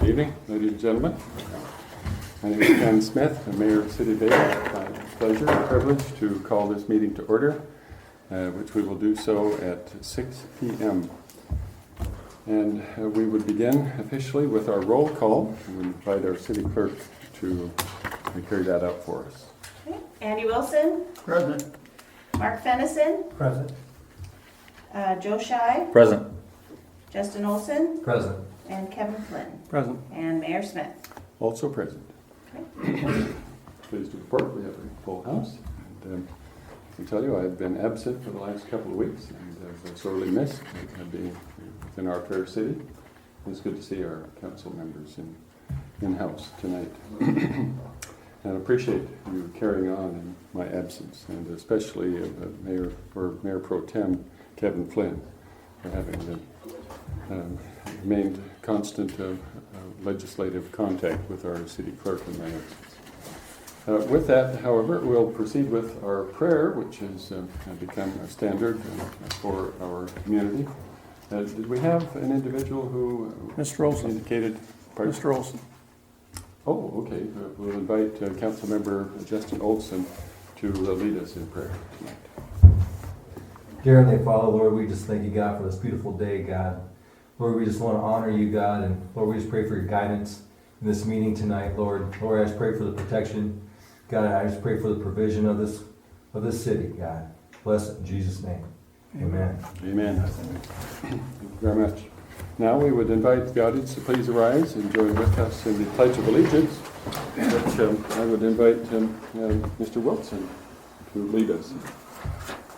Good evening, ladies and gentlemen. My name is Ken Smith, the Mayor of the City of Vail. It's my pleasure and privilege to call this meeting to order, which we will do so at 6 p.m. And we would begin officially with our roll call. We would invite our city clerk to carry that out for us. Okay. Andy Wilson, Present. Mark Fennison, Present. Joe Shy, Present. Justin Olson, Present. and Kevin Flynn, Present. and Mayor Smith. Also present. Okay. Pleased to report we have a full house. And I can tell you I've been absent for the last couple of weeks and I've sorely missed being within our fair city. It's good to see our council members in-house tonight. And I appreciate you carrying on in my absence, and especially Mayor Pro Tem Kevin Flynn for having remained constant legislative contact with our city clerk in my absence. With that, however, we'll proceed with our prayer, which has become a standard for our community. Did we have an individual who Mr. Olson. indicated? Pardon? Mr. Olson. Oh, okay. We'll invite Councilmember Justin Olson to lead us in prayer tonight. Dear Heavenly Father, Lord, we just thank you, God, for this beautiful day, God. Lord, we just want to honor you, God, and Lord, we just pray for your guidance in this meeting tonight, Lord. Lord, I just pray for the protection, God. I just pray for the provision of this city, God. Bless it in Jesus' name. Amen. Amen. Thank you very much. Now we would invite the audience to please arise and join with us in the Pledge of Allegiance, which I would invite Mr. Wilson to lead us.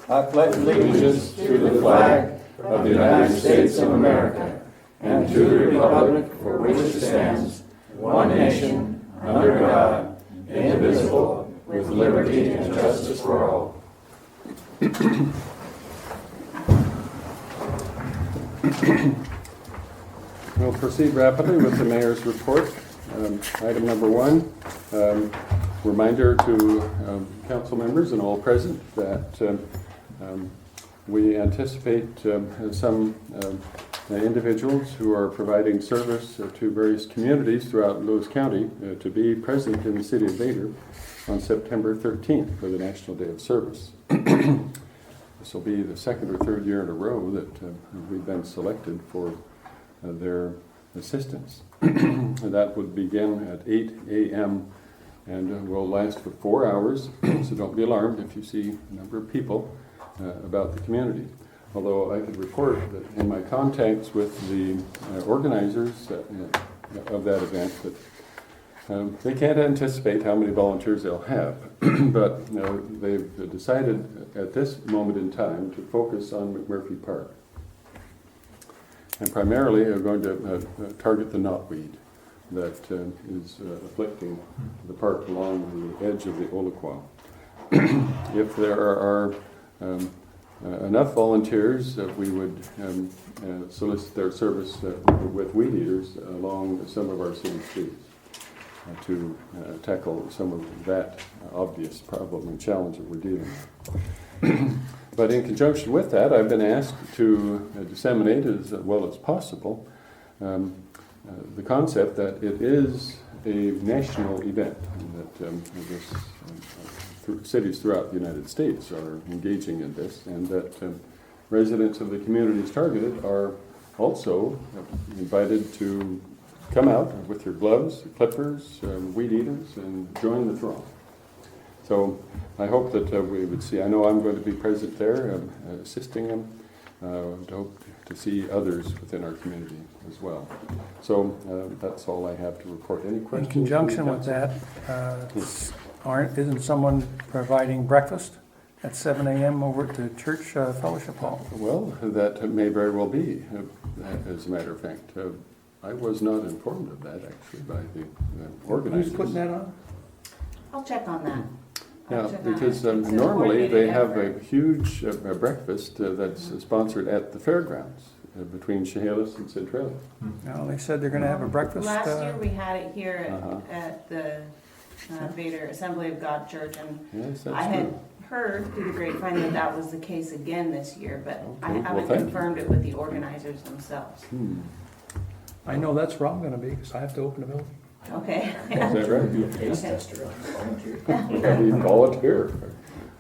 I pledge allegiance to the flag of the United States of America and to the republic for which it stands, one nation, under God, indivisible, with liberty and justice for all. We'll proceed rapidly with the mayor's report. Item number 1, reminder to council members and all present that we anticipate some individuals who are providing service to various communities throughout Lewis County to be present in the city of Vader on September 13th for the National Day of Service. This will be the second or third year in a row that we've been selected for their assistance. That would begin at 8 a.m. and will last for 4 hours, so don't be alarmed if you see a number of people about the community. Although I could report that in my contacts with the organizers of that event that they can't anticipate how many volunteers they'll have, but they've decided at this moment in time to focus on McMurphy Park. And primarily are going to target the knotweed that is afflicting the park along the edge of the Olaquah. If there are enough volunteers, we would solicit their service with weed eaters along some of our city streets to tackle some of that obvious problem and challenge that we're dealing with. But in conjunction with that, I've been asked to disseminate as well as possible the concept that it is a national event, and that cities throughout the United States are engaging in this, and that residents of the communities targeted are also invited to come out with their gloves, clippers, weed eaters, and join the throng. So I hope that we would see, I know I'm going to be present there assisting them. I hope to see others within our community as well. So that's all I have to report. Any questions? In conjunction with that, isn't someone providing breakfast at 7 a.m. over at the church fellowship hall? Well, that may very well be, as a matter of fact. I was not informed of that, actually, by the organizers. Who's putting that on? I'll check on that. Yeah, I'll check on because it. It's a normally they coordinated have effort. a huge breakfast that's sponsored at the fairgrounds between Chehalis and Centralia. No, they said they're going to have a breakfast. Last year we had it here Uh-huh. at the Vader Assembly of God Church, and Yes, I that's had true. heard through the grapevine that that was the case again this year, but I Okay, well, haven't thank you. confirmed it with the organizers themselves. I know that's where I'm gonna be, because I have to open the building. Okay. Is that right? Do a taste tester on volunteer. Yeah, we volunteer.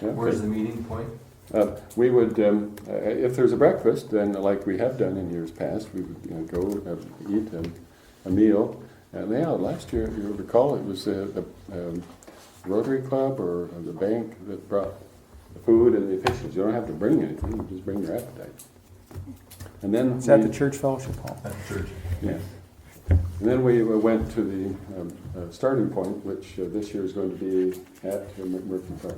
Yeah. Where's the meeting point? We would, if there's a breakfast, then like we have done in years past, we would go eat a meal. And yeah, last year, if you recall, it was the Rotary Club or the bank that brought the food and the officials. You don't have to bring anything, you just bring your appetite. And then It's at the church fellowship hall. At the church. Yeah. And then we went to the starting point, which this year is going to be at McMurphy Park.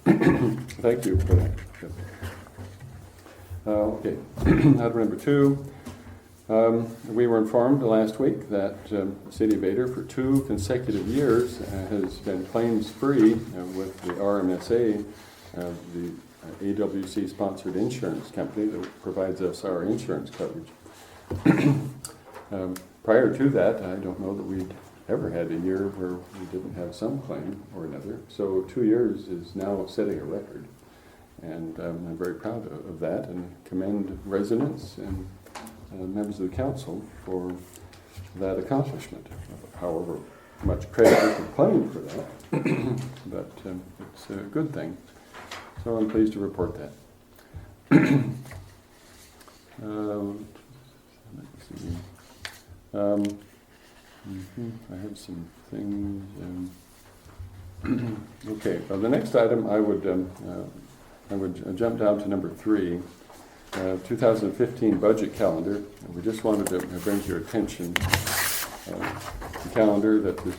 Thank you for that. Okay, item number 2. We were informed last week that the City of Vader for 2 consecutive years has been claims-free with the RMSA, the AWC-sponsored insurance company that provides us our insurance coverage. Prior to that, I don't know that we'd ever had a year where we didn't have some claim or another. So 2 years is now setting a record. And I'm very proud of that and commend residents and members of the council for that accomplishment. However much credit we can claim for that, but it's a good thing. So I'm pleased to report that. Let's see. I have some things. Okay, the next item I would jump down to number 3, 2015 budget calendar. We just wanted to bring to your attention the calendar that has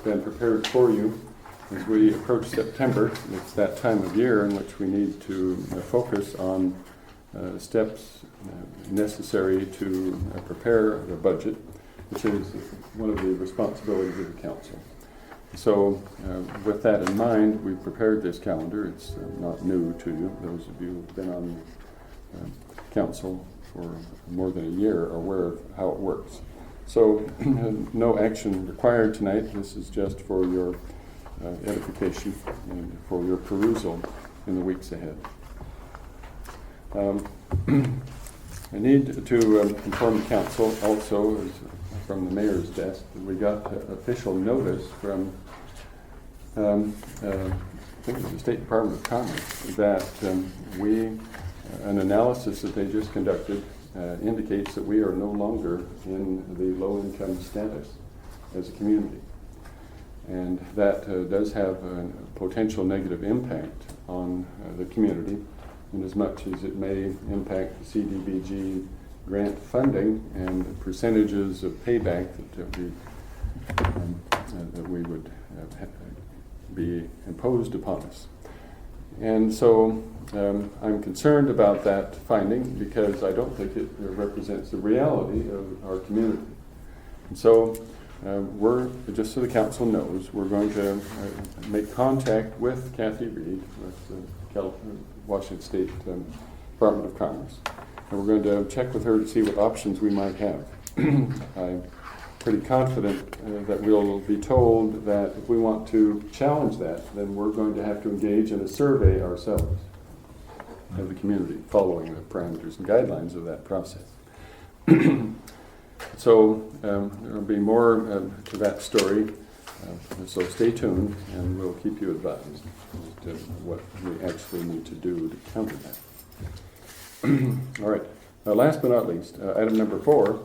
been prepared for you as we approach September. It's that time of year in which we need to focus on steps necessary to prepare the budget, which is one of the responsibilities of the council. So with that in mind, we prepared this calendar. It's not new to you. Those of you who have been on council for more than a year are aware of how it works. So no action required tonight. This is just for your edification and for your perusal in the weeks ahead. I need to inform the council also, as from the mayor's desk, that we got official notice from I think it was the State Department of Commerce that an analysis that they just conducted indicates that we are no longer in the low-income status as a community. And that does have a potential negative impact on the community, in as much as it may impact the CDBG grant funding and the percentages of payback that we would be imposed upon us. And so I'm concerned about that finding because I don't think it represents the reality of our community. And so we're, just so the council knows, we're going to make contact with Kathy Reed, with the Washington State Department of Commerce. And we're going to check with her to see what options we might have. I'm pretty confident that we'll be told that if we want to challenge that, then we're going to have to engage in a survey ourselves of the community, following the parameters and guidelines of that process. So there will be more to that story, so stay tuned and we'll keep you advised as to what we actually need to do to counter that. All right, last but not least, item number 4.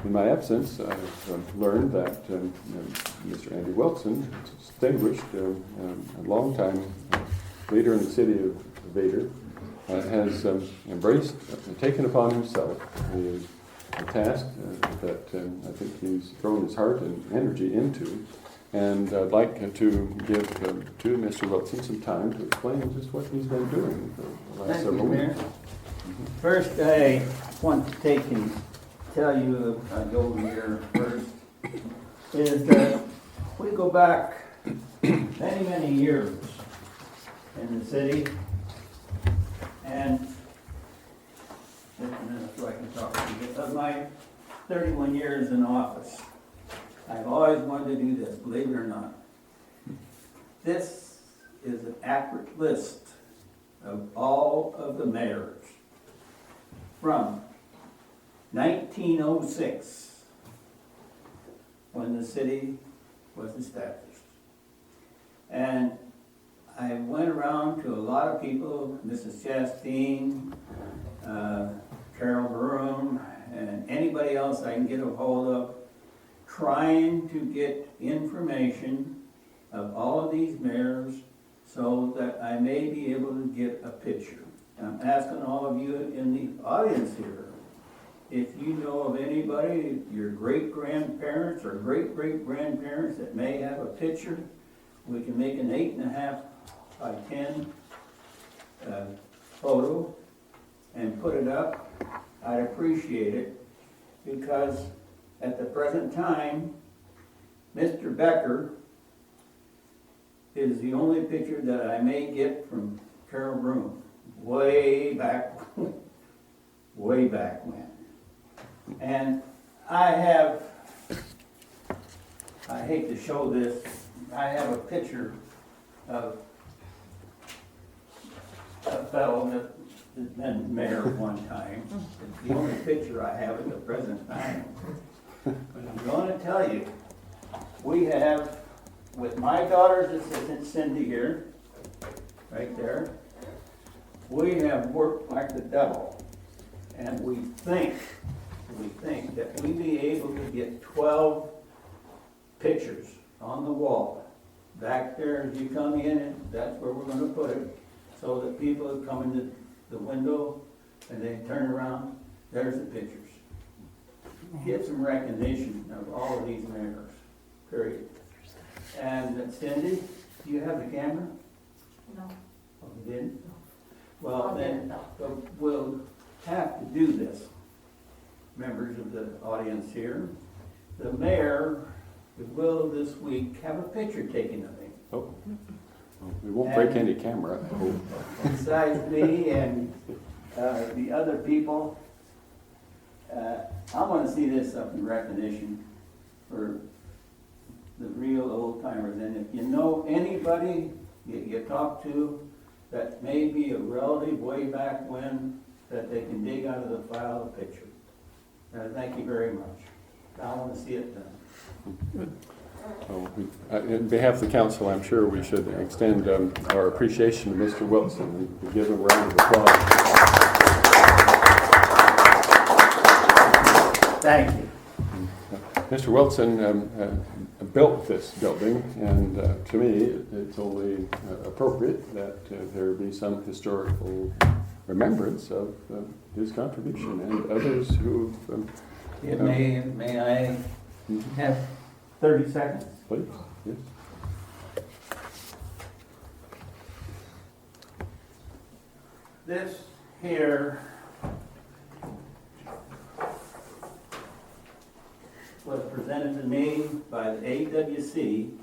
In my absence, I've learned that Mr. Andy Wilson, distinguished, a long-time leader in the city of Vader, has embraced, taken upon himself a task that I think he's thrown his heart and energy into. And I'd like to give to Mr. Wilson some time to explain just what he's been doing for the last Thank you, several Mayor. weeks. First, I want to take and tell you a golden year first, is that we go back many, many years in the city, and so I can talk to you. Of my 31 years in office, I've always wanted to do this, believe it or not. This is an accurate list of all of the mayors from 1906, when the city was established. And I went around to a lot of people, Mrs. Chastain, Carol Broom, and anybody else I can get a hold of, trying to get information of all of these mayors so that I may be able to get a picture. And I'm asking all of you in the audience here, if you know of anybody, your great-grandparents or great-great-grandparents that may have a picture, we can make an 8.5 by 10 photo and put it up. I'd appreciate it, because at the present time, Mr. Becker is the only picture that I may get from Carol Broom, way back when. And I hate to show this, I have a picture of a fellow that has been mayor one time. It's the only picture I have at the present time. But I'm going to tell you, we have, with my daughter's assistant Cindy here, right there, we have worked like the devil. And we think that we be able to get 12 pictures on the wall. Back there, as you come in, and that's where we're gonna put it, so that people who come in the window and they turn around, there's the pictures. Get some recognition of all of these mayors, period. And Cindy, do you have the camera? No. Oh, you didn't? Well, then, we'll have to do this, members of the audience here. The mayor will this week have a picture taken of him. Oh, we won't break any camera, I hope. Besides me and the other people, I want to see this up in recognition for the real old timers. And if you know anybody you talk to that may be a relative way back when, that they can dig out of the file a picture. Thank you very much. I want to see it done. So, on behalf of the council, I'm sure we should extend our appreciation to Mr. Wilson and give him a round of applause. Thank you. Mr. Wilson built this building, and to me, it's only appropriate that there be some historical remembrance of his contribution and others who May I have 30 seconds? please, yes. This here was presented to me by the AWC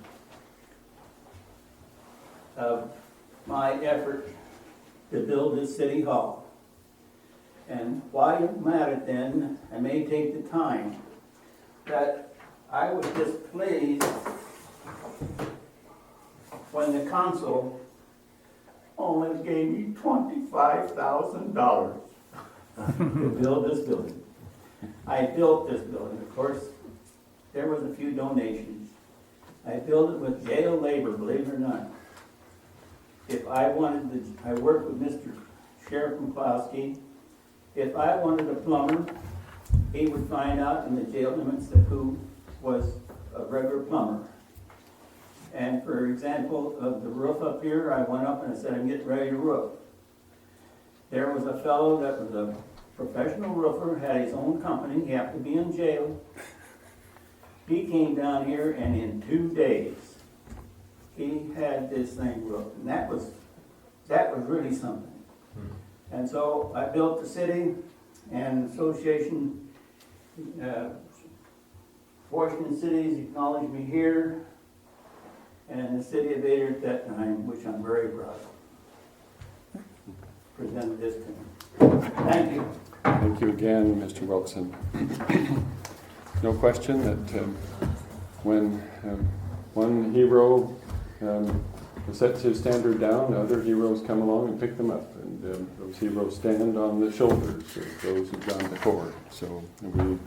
of my effort to build this city hall. And while I'm at it then, I may take the time that I was displeased when the council only gave me $25,000 to build this building. I built this building. Of course, there was a few donations. I built it with jail labor, believe it or not. If I wanted to, I worked with Mr. Sheriff McCloskey. If I wanted a plumber, he would find out in the jail limits that who was a regular plumber. And for example, of the roof up here, I went up and I said, I'm getting ready to roof. There was a fellow that was a professional roofer, had his own company, he happened to be in jail. He came down here and in 2 days, he had this thing roofed. And that was really something. And so I built the city and association, Washington Cities acknowledged me here, and the city of Vader at that time, which I'm very proud of, presented this to me. Thank you. Thank you again, Mr. Wilson. No question that when one hero sets his standard down, other heroes come along and pick them up, and those heroes stand on the shoulders of those who've gone before. So we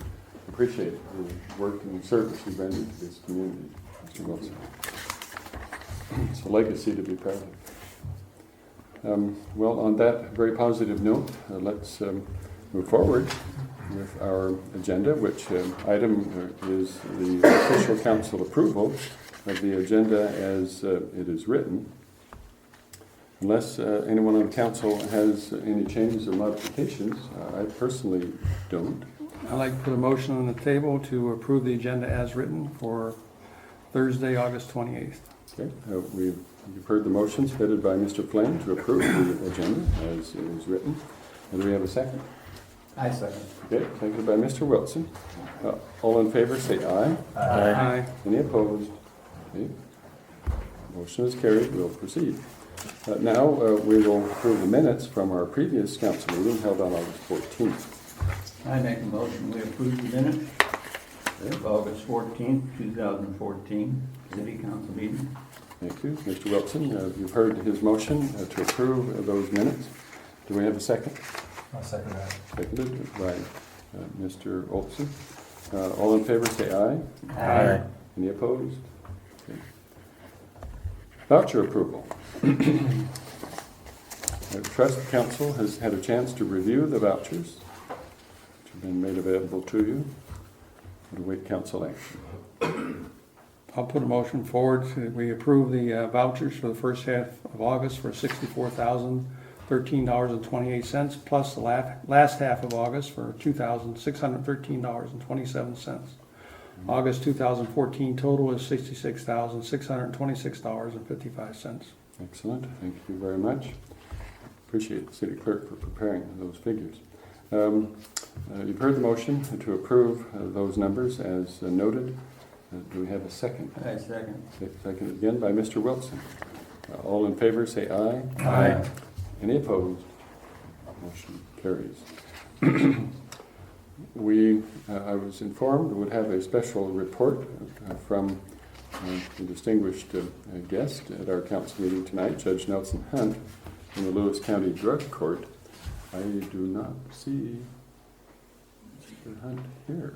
appreciate the work and service you rendered to this community, Mr. Wilson. It's a legacy to be proud of. Well, on that very positive note, let's move forward with our agenda, which item is the official council approval of the agenda as it is written. Unless anyone on the council has any changes or modifications, I personally don't. I'd like to put a motion on the table to approve the agenda as written for Thursday, August 28th. Okay, you've heard the motions headed by Mr. Flynn to approve the agenda as it is written. And do we have a second? I second. Okay, seconded by Mr. Wilson. All in favor, say aye. Aye. Any opposed? Okay. Motion is carried. We'll proceed. Now we will approve the minutes from our previous council meeting held on August 14th. I make a motion, we approve the minutes of August 14th, 2014, city council meeting. Thank you. Mr. Wilson, you've heard his motion to approve those minutes. Do we have a second? I'll second that. Seconded by Mr. Olson. All in favor, say aye. Aye. Any opposed? Okay. Voucher approval. I trust the council has had a chance to review the vouchers which have been made available to you. We'll await council action. I'll put a motion forward to, we approve the vouchers for the first half of August for $64,013.28, plus the last half of August for $2,613.27. August 2014 total is $66,626.55. Excellent. Thank you very much. Appreciate the city clerk for preparing those figures. You've heard the motion to approve those numbers as noted. Do we have a second? I second. Second again by Mr. Wilson. All in favor, say aye. Aye. Any opposed? Motion carries. I was informed we would have a special report from the distinguished guest at our council meeting tonight, Judge Nelson Hunt, from the Lewis County Drug Court. I do not see Mr. Hunt here.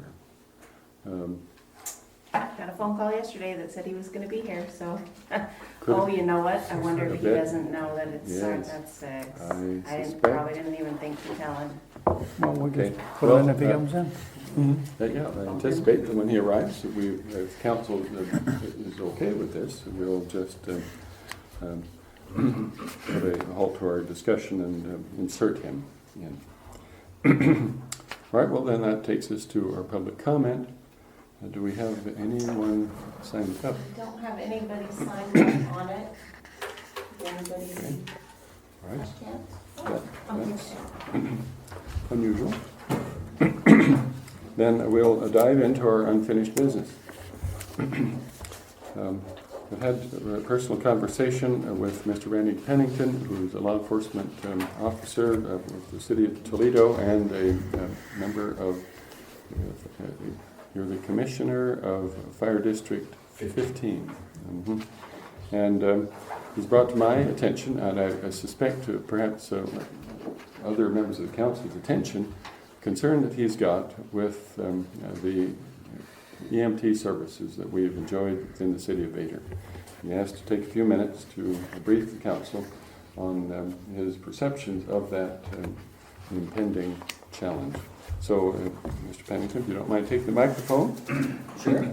Got a phone call yesterday that said he was gonna be here, so. Could- Oh, you know what? I wonder I if he bet. doesn't know that it starts Yes. at 6. I I suspect. probably didn't even think to tell him. Well, we Okay. can put it in if he Well, comes in. Yeah, I anticipate that when he arrives, that we, if council is okay with this, we'll just put a halt to our discussion and insert him in. All right, well then that takes us to our public comment. Do we have anyone signed up? Don't have anybody signed up on it. Anybody Okay. All right, chance? that's unusual. Then we'll dive into our unfinished business. I've had a personal conversation with Mr. Randy Pennington, who's a law enforcement officer of the city of Toledo and a member of, you're the commissioner of Fire District 15. Mhm. And he's brought to my attention, and I suspect to perhaps other members of the council's attention, concern that he's got with the EMT services that we've enjoyed within the city of Vader. He asked to take a few minutes to brief the council on his perceptions of that impending challenge. So, Mr. Pennington, if you don't mind taking the microphone. Sure.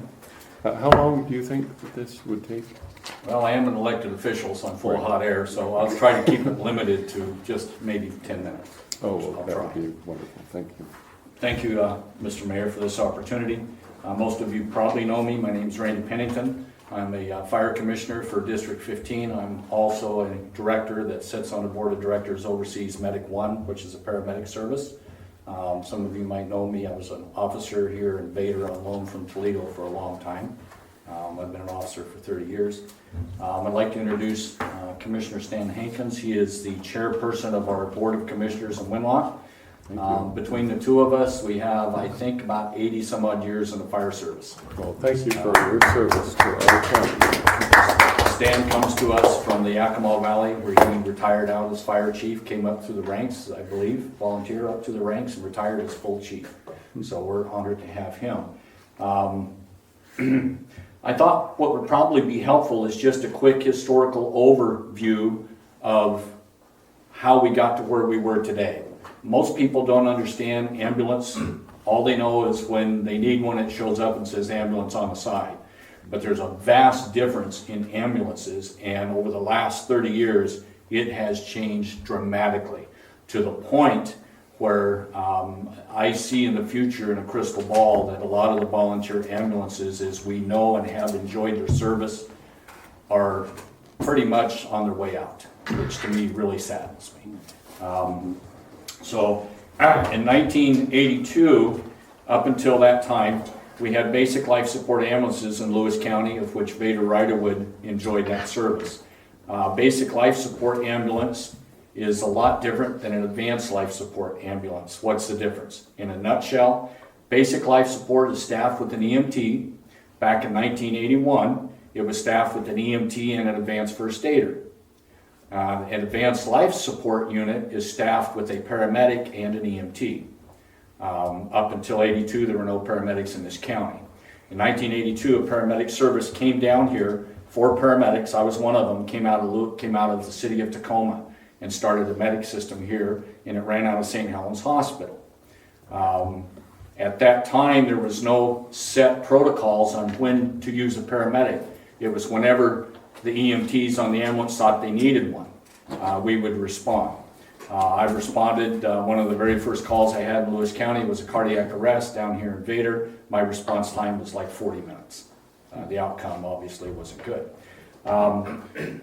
How long do you think that this would take? Well, I am an elected official, so I'm full of hot air, so I'll try to keep it limited to just maybe 10 minutes. Oh, I'll that try. would be wonderful. Thank you. Thank you, Mr. Mayor, for this opportunity. Most of you probably know me. My name's Randy Pennington. I'm a fire commissioner for District 15. I'm also a director that sits on the board of directors, oversees Medic One, which is a paramedic service. Some of you might know me. I was an officer here in Vader on loan from Toledo for a long time. I've been an officer for 30 years. I'd like to introduce Commissioner Stan Hankins. He is the chairperson of our Board of Commissioners in Winlock. Thank you. Between the two of us, we have, I think, about 80 some odd years in the fire service. Well, thank you for your service to our county. Stan comes to us from the Yakima Valley, where he retired out as fire chief, came up through the ranks, I believe, volunteer up to the ranks and retired as full chief. So we're honored to have him. I thought what would probably be helpful is just a quick historical overview of how we got to where we were today. Most people don't understand ambulance. All they know is when they need one, it shows up and says ambulance on the side. But there's a vast difference in ambulances, and over the last 30 years, it has changed dramatically to the point where I see in the future in a crystal ball that a lot of the volunteer ambulances, as we know and have enjoyed their service, are pretty much on their way out, which to me really saddens me. So in 1982, up until that time, we had basic life support ambulances in Lewis County, of which Vader Riderwood enjoyed that service. Basic life support ambulance is a lot different than an advanced life support ambulance. What's the difference? In a nutshell, basic life support is staffed with an EMT. Back in 1981, it was staffed with an EMT and an advanced first aider. An advanced life support unit is staffed with a paramedic and an EMT. Up until 82, there were no paramedics in this county. In 1982, a paramedic service came down here. 4 paramedics, I was one of them, came out of the city of Tacoma and started a medic system here, and it ran out of St. Helens Hospital. At that time, there was no set protocols on when to use a paramedic. It was whenever the EMTs on the ambulance thought they needed one, we would respond. I responded, one of the very first calls I had in Lewis County was a cardiac arrest down here in Vader. My response time was like 40 minutes. The outcome obviously wasn't good.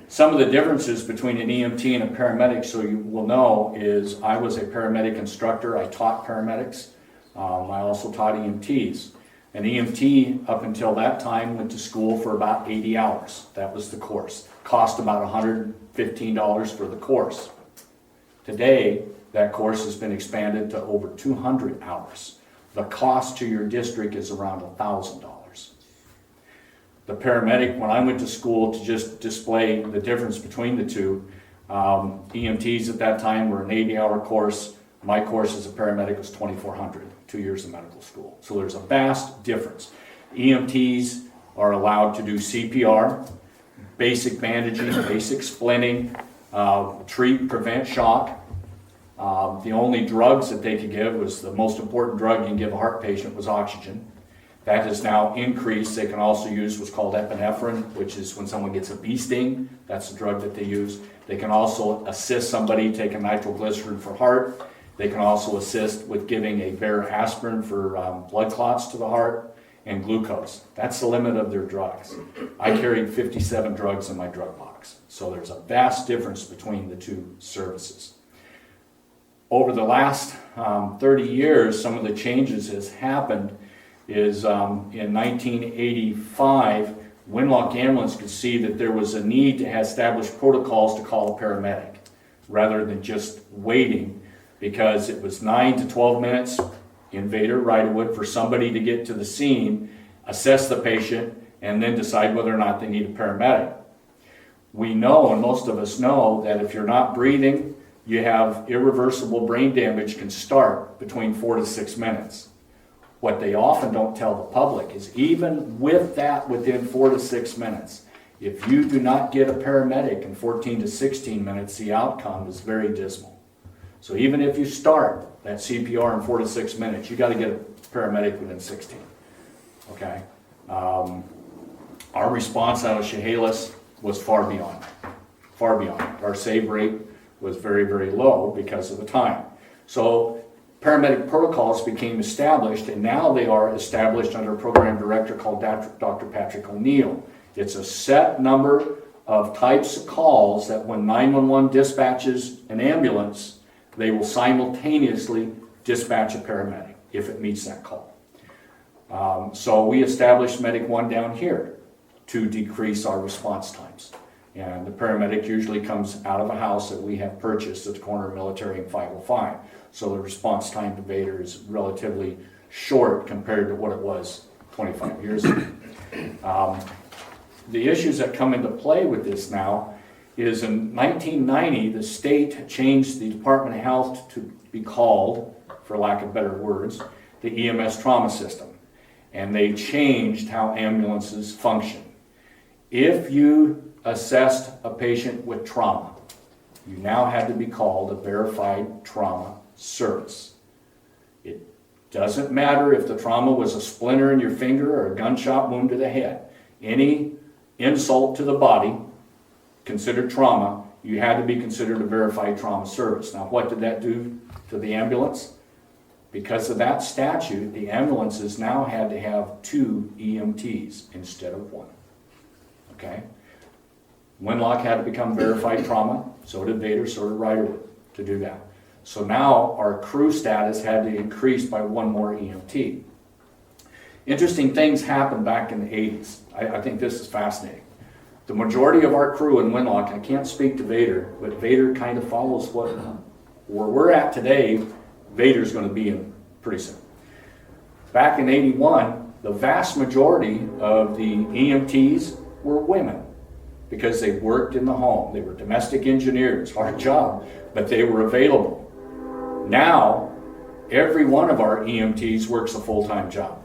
Some of the differences between an EMT and a paramedic, so you will know, is I was a paramedic instructor. I taught paramedics. I also taught EMTs. An EMT, up until that time, went to school for about 80 hours. That was the course. Cost about $115 for the course. Today, that course has been expanded to over 200 hours. The cost to your district is around $1,000. The paramedic, when I went to school to just display the difference between the two, EMTs at that time were an 80-hour course. My course as a paramedic was 2,400, 2 years of medical school. So there's a vast difference. EMTs are allowed to do CPR, basic bandaging, basic splinting, treat, prevent shock. The only drugs that they could give was the most important drug you can give a heart patient was oxygen. That has now increased. They can also use what's called epinephrine, which is when someone gets a bee sting. That's the drug that they use. They can also assist somebody taking nitroglycerin for heart. They can also assist with giving a bare aspirin for blood clots to the heart and glucose. That's the limit of their drugs. I carried 57 drugs in my drug box. So there's a vast difference between the two services. Over the last 30 years, some of the changes has happened is in 1985, Winlock Ambulance could see that there was a need to establish protocols to call a paramedic rather than just waiting, because it was 9 to 12 minutes in Vader, Riderwood, for somebody to get to the scene, assess the patient, and then decide whether or not they need a paramedic. We know, and most of us know, that if you're not breathing, you have irreversible brain damage can start between 4 to 6 minutes. What they often don't tell the public is even with that within 4 to 6 minutes, if you do not get a paramedic in 14 to 16 minutes, the outcome is very dismal. So even if you start that CPR in 4 to 6 minutes, you got to get a paramedic within 16. Okay? Our response out of Chehalis was far beyond. Far beyond. Our save rate was very, very low because of the time. So paramedic protocols became established, and now they are established under a program director called Dr. Patrick O'Neill. It's a set number of types of calls that when 911 dispatches an ambulance, they will simultaneously dispatch a paramedic if it meets that call. So we established Medic 1 down here to decrease our response times. And the paramedic usually comes out of a house that we have purchased at the corner of Military and 505. So the response time to Vader is relatively short compared to what it was 25 years ago. the issues that come into play with this now is in 1990, the state changed the Department of Health to be called, for lack of better words, the EMS trauma system. And they changed how ambulances function. If you assessed a patient with trauma, you now had to be called a verified trauma service. It doesn't matter if the trauma was a splinter in your finger or a gunshot wound to the head. Any insult to the body, considered trauma, you had to be considered a verified trauma service. Now, what did that do to the ambulance? Because of that statute, the ambulances now had to have 2 EMTs instead of 1. Okay? Winlock had to become verified trauma, so did Vader, so did Riderwood to do that. So now our crew status had to increase by 1 more EMT. Interesting things happened back in the 80s. I think this is fascinating. The majority of our crew in Winlock, I can't speak to Vader, but Vader kind of follows where we're at today. Vader's going to be in pretty soon. Back in 81, the vast majority of the EMTs were women because they worked in the home. They were domestic engineers, hard job, but they were available. Now, every one of our EMTs works a full-time job.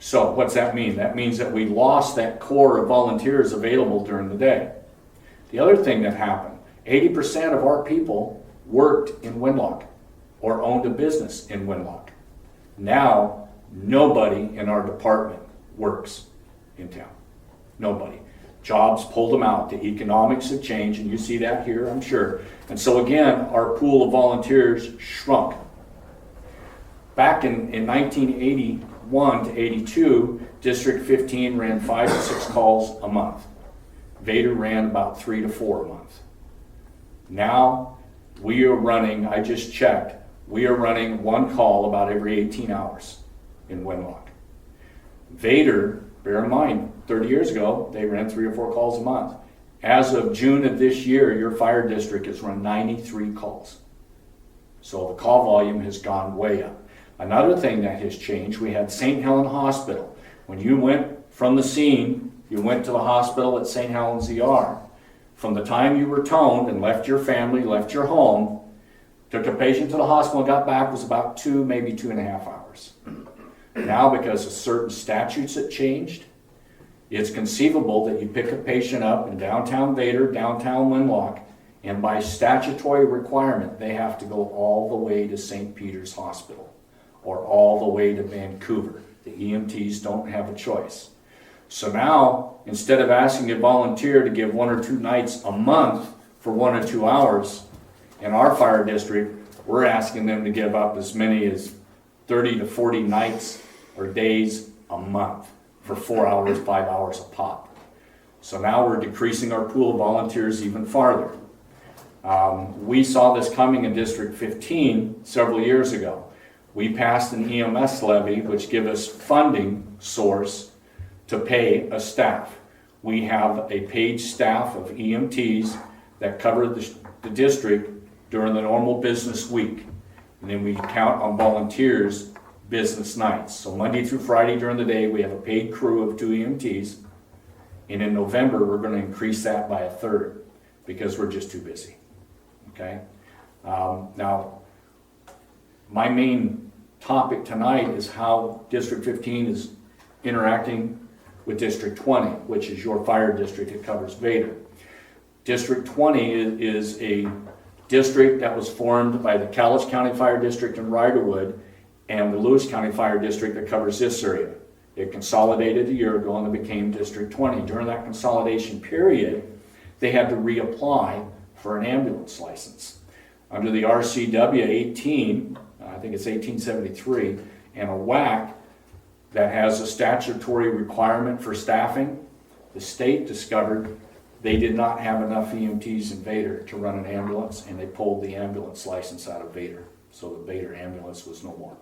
So what's that mean? That means that we lost that core of volunteers available during the day. The other thing that happened, 80% of our people worked in Winlock or owned a business in Winlock. Now, nobody in our department works in town. Nobody. Jobs pulled them out. The economics have changed, and you see that here, I'm sure. And so again, our pool of volunteers shrunk. Back in 1981 to 82, District 15 ran 5 to 6 calls a month. Vader ran about 3 to 4 a month. Now, we are running, I just checked, we are running 1 call about every 18 hours in Winlock. Vader, bear in mind, 30 years ago, they ran 3 or 4 calls a month. As of June of this year, your fire district has run 93 calls. So the call volume has gone way up. Another thing that has changed, we had St. Helen Hospital. When you went from the scene, you went to the hospital at St. Helens ER. From the time you were toned and left your family, left your home, took a patient to the hospital and got back was about 2, maybe 2.5 hours. Now, because of certain statutes that changed, it's conceivable that you pick a patient up in downtown Vader, downtown Winlock, and by statutory requirement, they have to go all the way to St. Peter's Hospital or all the way to Vancouver. The EMTs don't have a choice. So now, instead of asking a volunteer to give 1 or 2 nights a month for 1 or 2 hours, in our fire district, we're asking them to give up as many as 30 to 40 nights or days a month for 4 hours, 5 hours a pop. So now we're decreasing our pool of volunteers even farther. We saw this coming in District 15 several years ago. We passed an EMS levy, which gives us funding source to pay a staff. We have a paid staff of EMTs that cover the district during the normal business week. And then we count on volunteers business nights. So Monday through Friday during the day, we have a paid crew of 2 EMTs. And in November, we're going to increase that by 1/3 because we're just too busy. Okay? Now, my main topic tonight is how District 15 is interacting with District 20, which is your fire district. It covers Vader. District 20 is a district that was formed by the Cowlitz County Fire District in Riderwood and the Lewis County Fire District that covers this area. It consolidated a year ago and it became District 20. During that consolidation period, they had to reapply for an ambulance license. Under the RCW 18, I think it's 1873, and a WAC that has a statutory requirement for staffing, the state discovered they did not have enough EMTs in Vader to run an ambulance, and they pulled the ambulance license out of Vader. So the Vader ambulance was no more.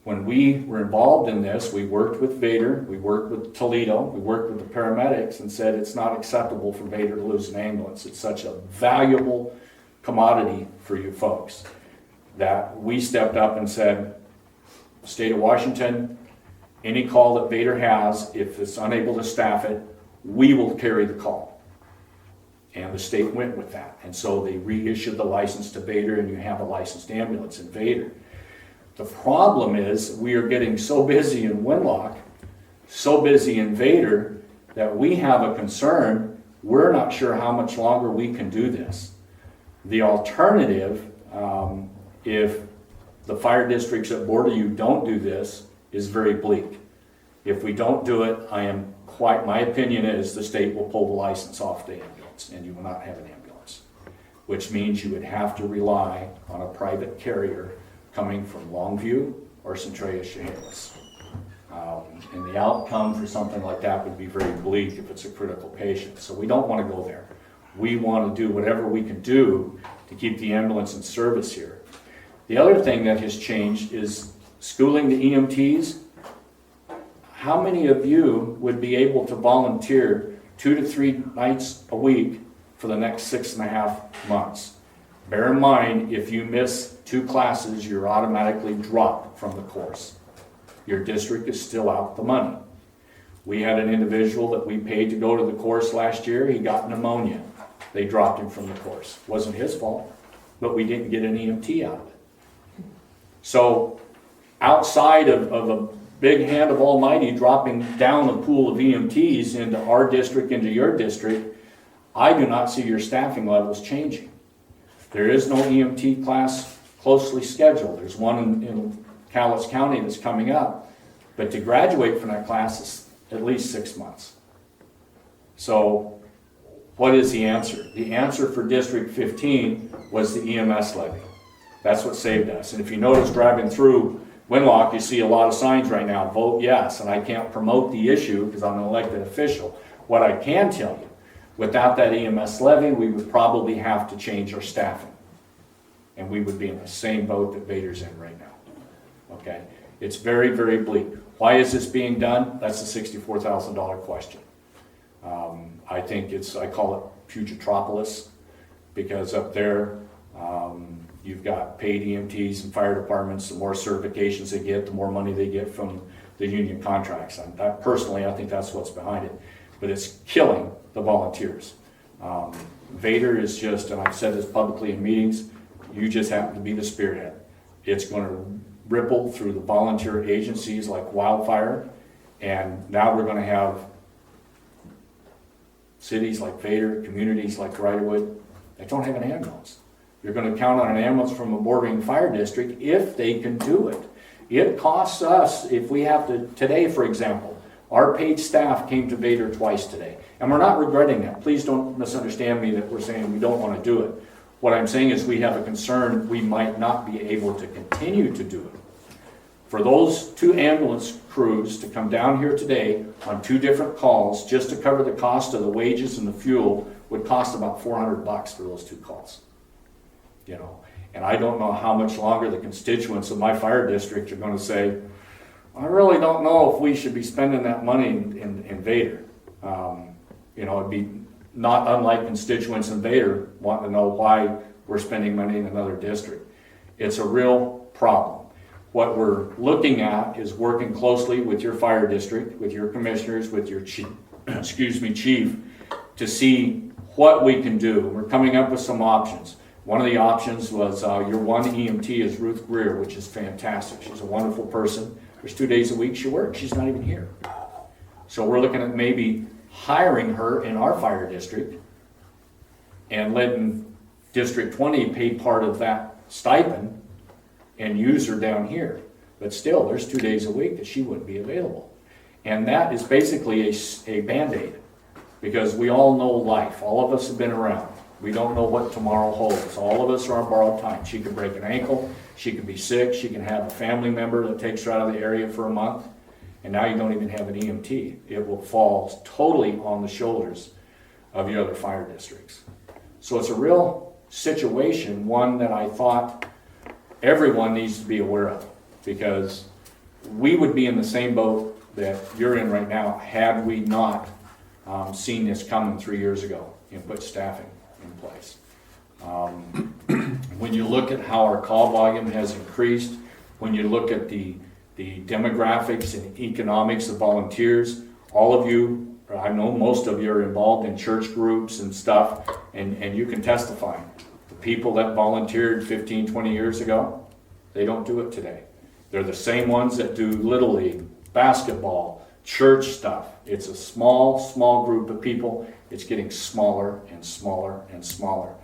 When we were involved in this, we worked with Vader, we worked with Toledo, we worked with the paramedics and said it's not acceptable for Vader to lose an ambulance. It's such a valuable commodity for you folks that we stepped up and said, State of Washington, any call that Vader has, if it's unable to staff it, we will carry the call. And the state went with that. And so they reissued the license to Vader, and you have a licensed ambulance in Vader. The problem is we are getting so busy in Winlock, so busy in Vader, that we have a concern. We're not sure how much longer we can do this. The alternative, if the fire districts that border you don't do this, is very bleak. If we don't do it, my opinion is the state will pull the license off the ambulance, and you will not have an ambulance, which means you would have to rely on a private carrier coming from Longview or Centralia Chehalis. And the outcome for something like that would be very bleak if it's a critical patient. So we don't want to go there. We want to do whatever we can do to keep the ambulance in service here. The other thing that has changed is schooling the EMTs. How many of you would be able to volunteer 2 to 3 nights a week for the next 6.5 months? Bear in mind, if you miss 2 classes, you're automatically dropped from the course. Your district is still out the money. We had an individual that we paid to go to the course last year. He got pneumonia. They dropped him from the course. Wasn't his fault, but we didn't get an EMT out of it. So outside of a big hand of Almighty dropping down a pool of EMTs into our district, into your district, I do not see your staffing levels changing. There is no EMT class closely scheduled. There's one in Cowlitz County that's coming up, but to graduate from that class is at least 6 months. So what is the answer? The answer for District 15 was the EMS levy. That's what saved us. And if you notice driving through Winlock, you see a lot of signs right now, vote yes, and I can't promote the issue because I'm an elected official. What I can tell you, without that EMS levy, we would probably have to change our staffing. And we would be in the same boat that Vader's in right now. Okay? It's very, very bleak. Why is this being done? That's the $64,000 question. I think I call it Pugitropolis, because up there, you've got paid EMTs and fire departments. The more certifications they get, the more money they get from the union contracts. Personally, I think that's what's behind it. But it's killing the volunteers. Vader is just, and I've said this publicly in meetings, you just happen to be the spearhead. It's going to ripple through the volunteer agencies like wildfire, and now we're going to have cities like Vader, communities like Riderwood that don't have an ambulance. You're going to count on an ambulance from a bordering fire district if they can do it. It costs us, if we have to, today for example, our paid staff came to Vader twice today. And we're not regretting that. Please don't misunderstand me that we're saying we don't want to do it. What I'm saying is we have a concern we might not be able to continue to do it. For those 2 ambulance crews to come down here today on 2 different calls just to cover the cost of the wages and the fuel would cost about $400 for those 2 calls. You know, and I don't know how much longer the constituents of my fire district are going to say, I really don't know if we should be spending that money in Vader. You know, it'd be not unlike constituents in Vader wanting to know why we're spending money in another district. It's a real problem. What we're looking at is working closely with your fire district, with your commissioners, with your chief, chief, to see what we can do. We're coming up with some options. One of the options was your one EMT is Ruth Greer, which is fantastic. She's a wonderful person. There's 2 days a week she works. She's not even here. So we're looking at maybe hiring her in our fire district and letting District 20 pay part of that stipend and use her down here. But still, there's 2 days a week that she wouldn't be available. And that is basically a Band-Aid, because we all know life. All of us have been around. We don't know what tomorrow holds. All of us are on borrowed time. She could break an ankle, she could be sick, she can have a family member that takes her out of the area for a month, and now you don't even have an EMT. It will fall totally on the shoulders of your other fire districts. So it's a real situation, one that I thought everyone needs to be aware of, because we would be in the same boat that you're in right now had we not seen this coming 3 years ago and put staffing in place. When you look at how our call volume has increased, when you look at the the demographics and economics of volunteers. All of you, or I know most of you are involved in church groups and stuff, and you can testify. The people that volunteered 15, 20 years ago, they don't do it today. They're the same ones that do Little League, basketball, church stuff. It's a small group of people. It's getting smaller and smaller and smaller.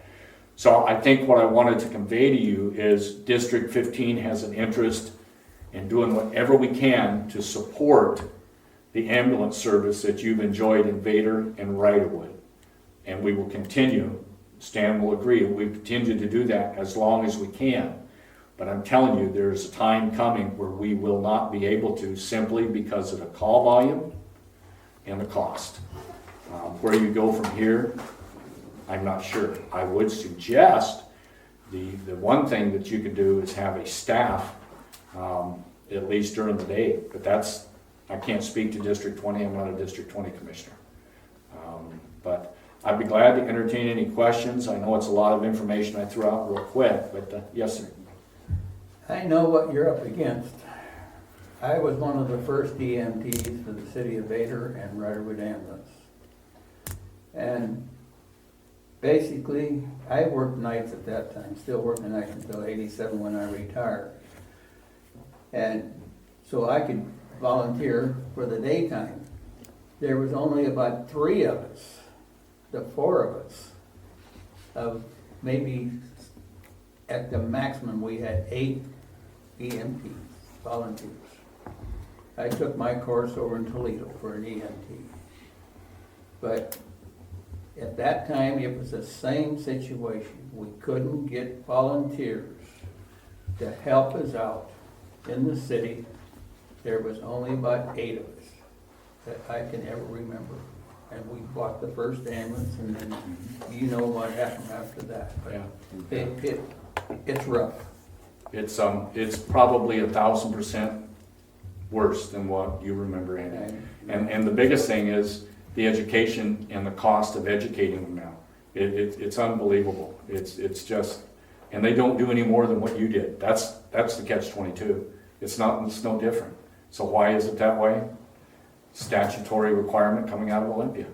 So I think what I wanted to convey to you is District 15 has an interest in doing whatever we can to support the ambulance service that you've enjoyed in Vader and Riderwood. And we will continue, Stan will agree, we continue to do that as long as we can. But I'm telling you, there's a time coming where we will not be able to, simply because of the call volume and the cost. Where you go from here, I'm not sure. I would suggest the one thing that you could do is have a staff, at least during the day. But that's, I can't speak to District 20, I'm not a District 20 commissioner. But I'd be glad to entertain any questions. I know it's a lot of information I threw out real quick, but yes, sir. I know what you're up against. I was one of the first EMTs for the city of Vader and Riderwood Ambulance. And basically, I worked nights at that time, still working nights until 87 when I retired. And so I could volunteer for the daytime. There was only about 3 of us, the 4 of us, of maybe at the maximum we had 8 EMTs, volunteers. I took my course over in Toledo for an EMT. But at that time, it was the same situation. We couldn't get volunteers to help us out in the city. There was only about 8 of us that I can ever remember. And we bought the first ambulance, and then you know what happened after that. But Yeah. it's rough. It's probably 1,000% worse than what you remember, Andy. And the biggest thing is the education and the cost of educating them now. It's unbelievable. It's just, and they don't do any more than what you did. That's the catch-22. It's no different. So why is it that way? Statutory requirement coming out of Olympia.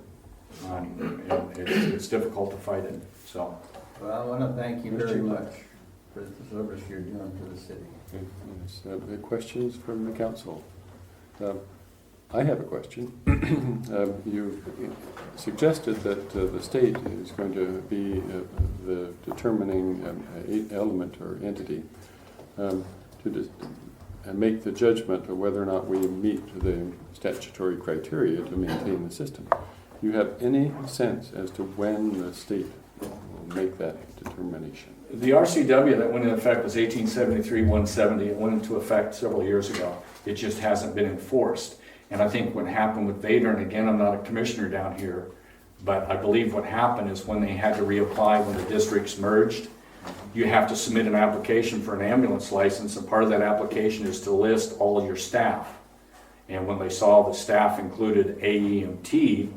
And it's difficult to fight it. So. Well, I want to thank you very much for the service you're doing to the city. Okay, questions from the council? I have a question. You suggested that the state is going to be the determining element or entity to make the judgment of whether or not we meet the statutory criteria to maintain the system. Do you have any sense as to when the state will make that determination? The RCW that went into effect was 1873-170. It went into effect several years ago. It just hasn't been enforced. And I think what happened with Vader, and again, I'm not a commissioner down here, but I believe what happened is when they had to reapply when the districts merged, you have to submit an application for an ambulance license, and part of that application is to list all of your staff. And when they saw the staff included AEMT,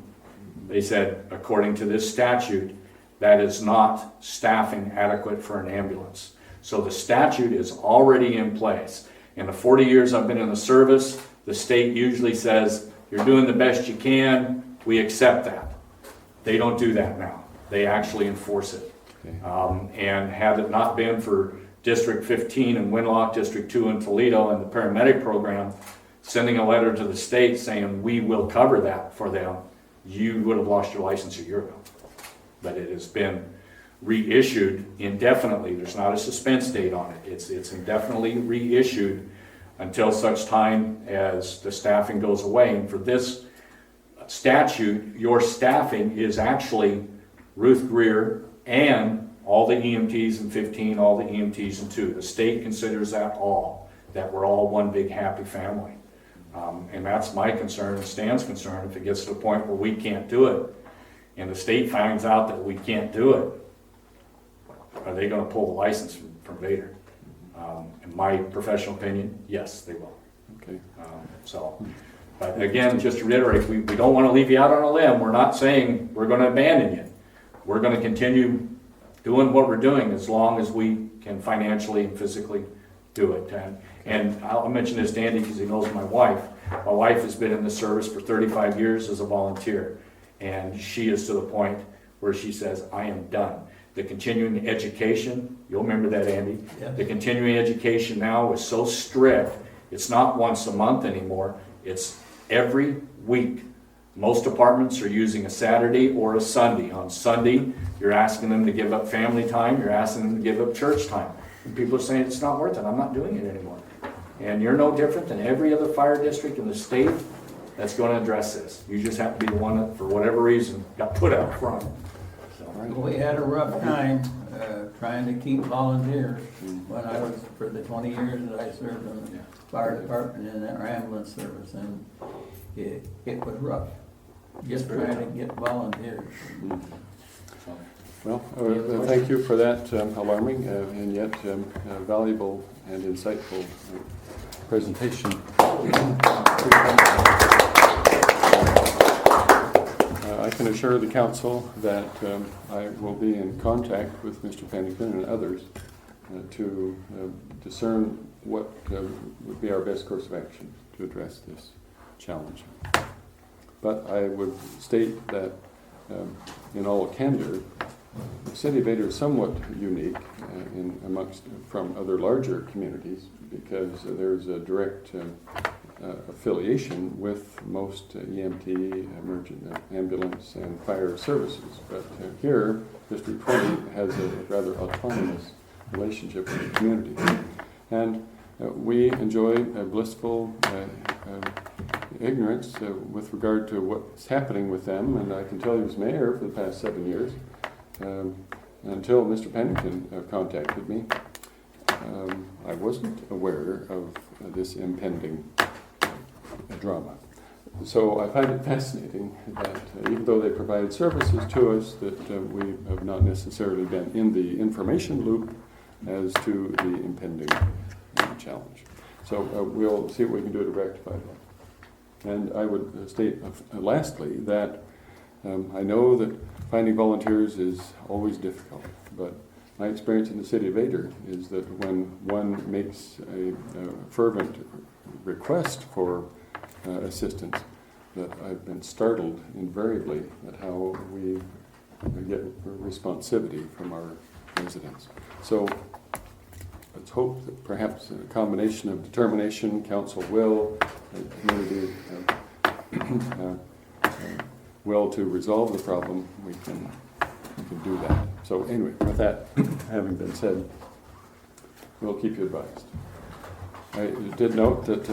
they said, according to this statute, that is not staffing adequate for an ambulance. So the statute is already in place. In the 40 years I've been in the service, the state usually says, you're doing the best you can, we accept that. They don't do that now. They actually enforce it. Okay. And had it not been for District 15 and Winlock, District 2 in Toledo, and the paramedic program sending a letter to the state saying we will cover that for them, you would have lost your license a year ago. But it has been reissued indefinitely. There's not a suspense date on it. It's indefinitely reissued until such time as the staffing goes away. And for this statute, your staffing is actually Ruth Greer and all the EMTs in 15, all the EMTs in 2. The state considers that all, that we're all one big happy family. And that's my concern and Stan's concern. If it gets to the point where we can't do it, and the state finds out that we can't do it, are they going to pull the license from Vader? In my professional opinion, yes, they will. Okay. But again, just to reiterate, we don't want to leave you out on a limb. We're not saying we're going to abandon you. We're going to continue doing what we're doing as long as we can financially and physically do it. And I'll mention this to Andy because he knows my wife. My wife has been in the service for 35 years as a volunteer, and she is to the point where she says, I am done. The continuing education, you'll remember that, Andy? Yep. The continuing education now is so strict, it's not once a month anymore, it's every week. Most departments are using a Saturday or a Sunday. On Sunday, you're asking them to give up family time, you're asking them to give up church time. And people are saying, it's not worth it, I'm not doing it anymore. And you're no different than every other fire district in the state that's going to address this. You just have to be the one that, for whatever reason, got put out front. So, We had a rough time trying to keep volunteers when I was, for the 20 years that I served in the fire department and in our ambulance service, and it was rough. Just trying to get volunteers. Well, thank you for that alarming and yet valuable and insightful presentation. I can assure the council that I will be in contact with Mr. Pennington and others to discern what would be our best course of action to address this challenge. But I would state that in all candor, the city of Vader is somewhat unique from other larger communities because there's a direct affiliation with most EMT, emergent ambulance, and fire services. But here, District 20 has a rather autonomous relationship with the community. And we enjoy a blissful ignorance with regard to what's happening with them. And I can tell you as mayor for the past 7 years, until Mr. Pennington contacted me, I wasn't aware of this impending drama. So I find it fascinating that even though they provided services to us, that we have not necessarily been in the information loop as to the impending challenge. So we'll see what we can do to rectify that. And I would state lastly that I know that finding volunteers is always difficult, but my experience in the city of Vader is that when one makes a fervent request for assistance, that I've been startled invariably at how we get responsivity from our residents. So let's hope that perhaps a combination of determination, council will, and community will to resolve the problem, we can do that. So anyway, with that having been said, we'll keep you advised. I did note that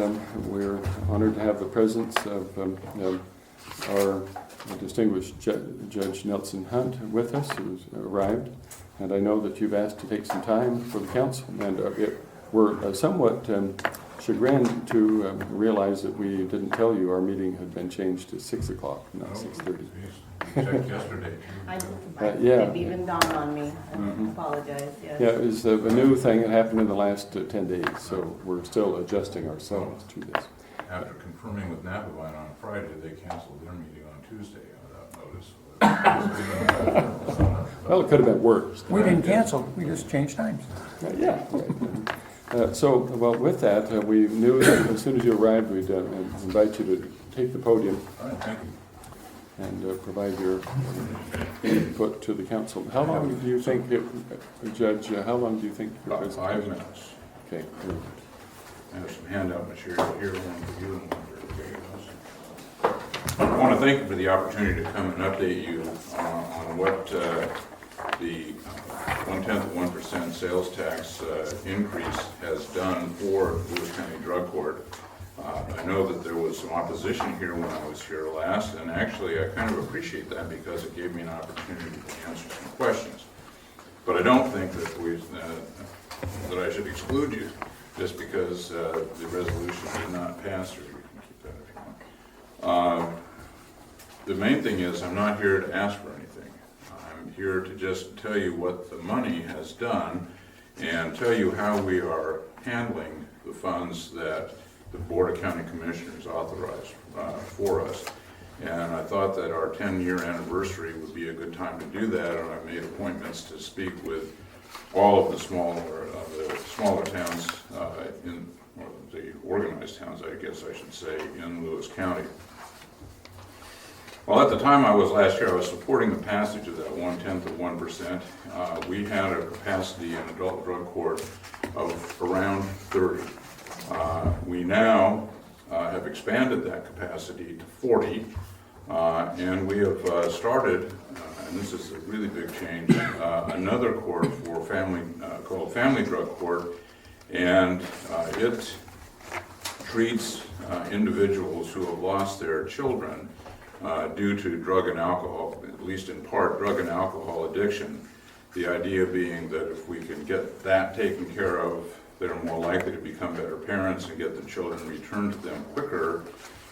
we're honored to have the presence of our distinguished Judge Nelson Hunt with us, who's arrived. And I know that you've asked to take some time for the council, and we're somewhat chagrined to realize that we didn't tell you our meeting had been changed to 6 o'clock, not 6:30. Checked yesterday. Yeah. It even dawned on me. I apologize, yes. Yeah, it was a new thing that happened in the last 10 days, so we're still adjusting ourselves to this. After confirming with Navavine on Friday, they canceled their meeting on Tuesday without notice. Well, it could have been worse. We didn't cancel, we just changed times. Yeah. Right. Well, with that, we knew that as soon as you arrived, we'd invite you to take the podium All right, thank you. and provide your input to the council. How long do you think, Judge, how long do you think? your About 5 presentation- minutes. Okay. Good. I have some handout material here, one for you and one for everybody else. I want to thank you for the opportunity to come and update you on what the 0.1% sales tax increase has done for Lewis County Drug Court. I know that there was some opposition here when I was here last, and actually I kind of appreciate that because it gave me an opportunity to answer some questions. But I don't think that that I should exclude you just because the resolution did not pass, or you can keep that if you want. The main thing is I'm not here to ask for anything. I'm here to just tell you what the money has done and tell you how we are handling the funds that the Board of County Commissioners authorized for us. And I thought that our 10-year anniversary would be a good time to do that, and I made appointments to speak with all of the smaller towns or the organized towns, I guess I should say, in Lewis County. Well, at the time I was last year, I was supporting the passage of that 0.1%. We had a capacity in adult drug court of around 30. We now have expanded that capacity to 40, and we have started, and this is a really big change, another court for family called Family Drug Court, and it treats individuals who have lost their children due to drug and alcohol, at least in part drug and alcohol addiction. The idea being that if we can get that taken care of, they're more likely to become better parents and get the children returned to them quicker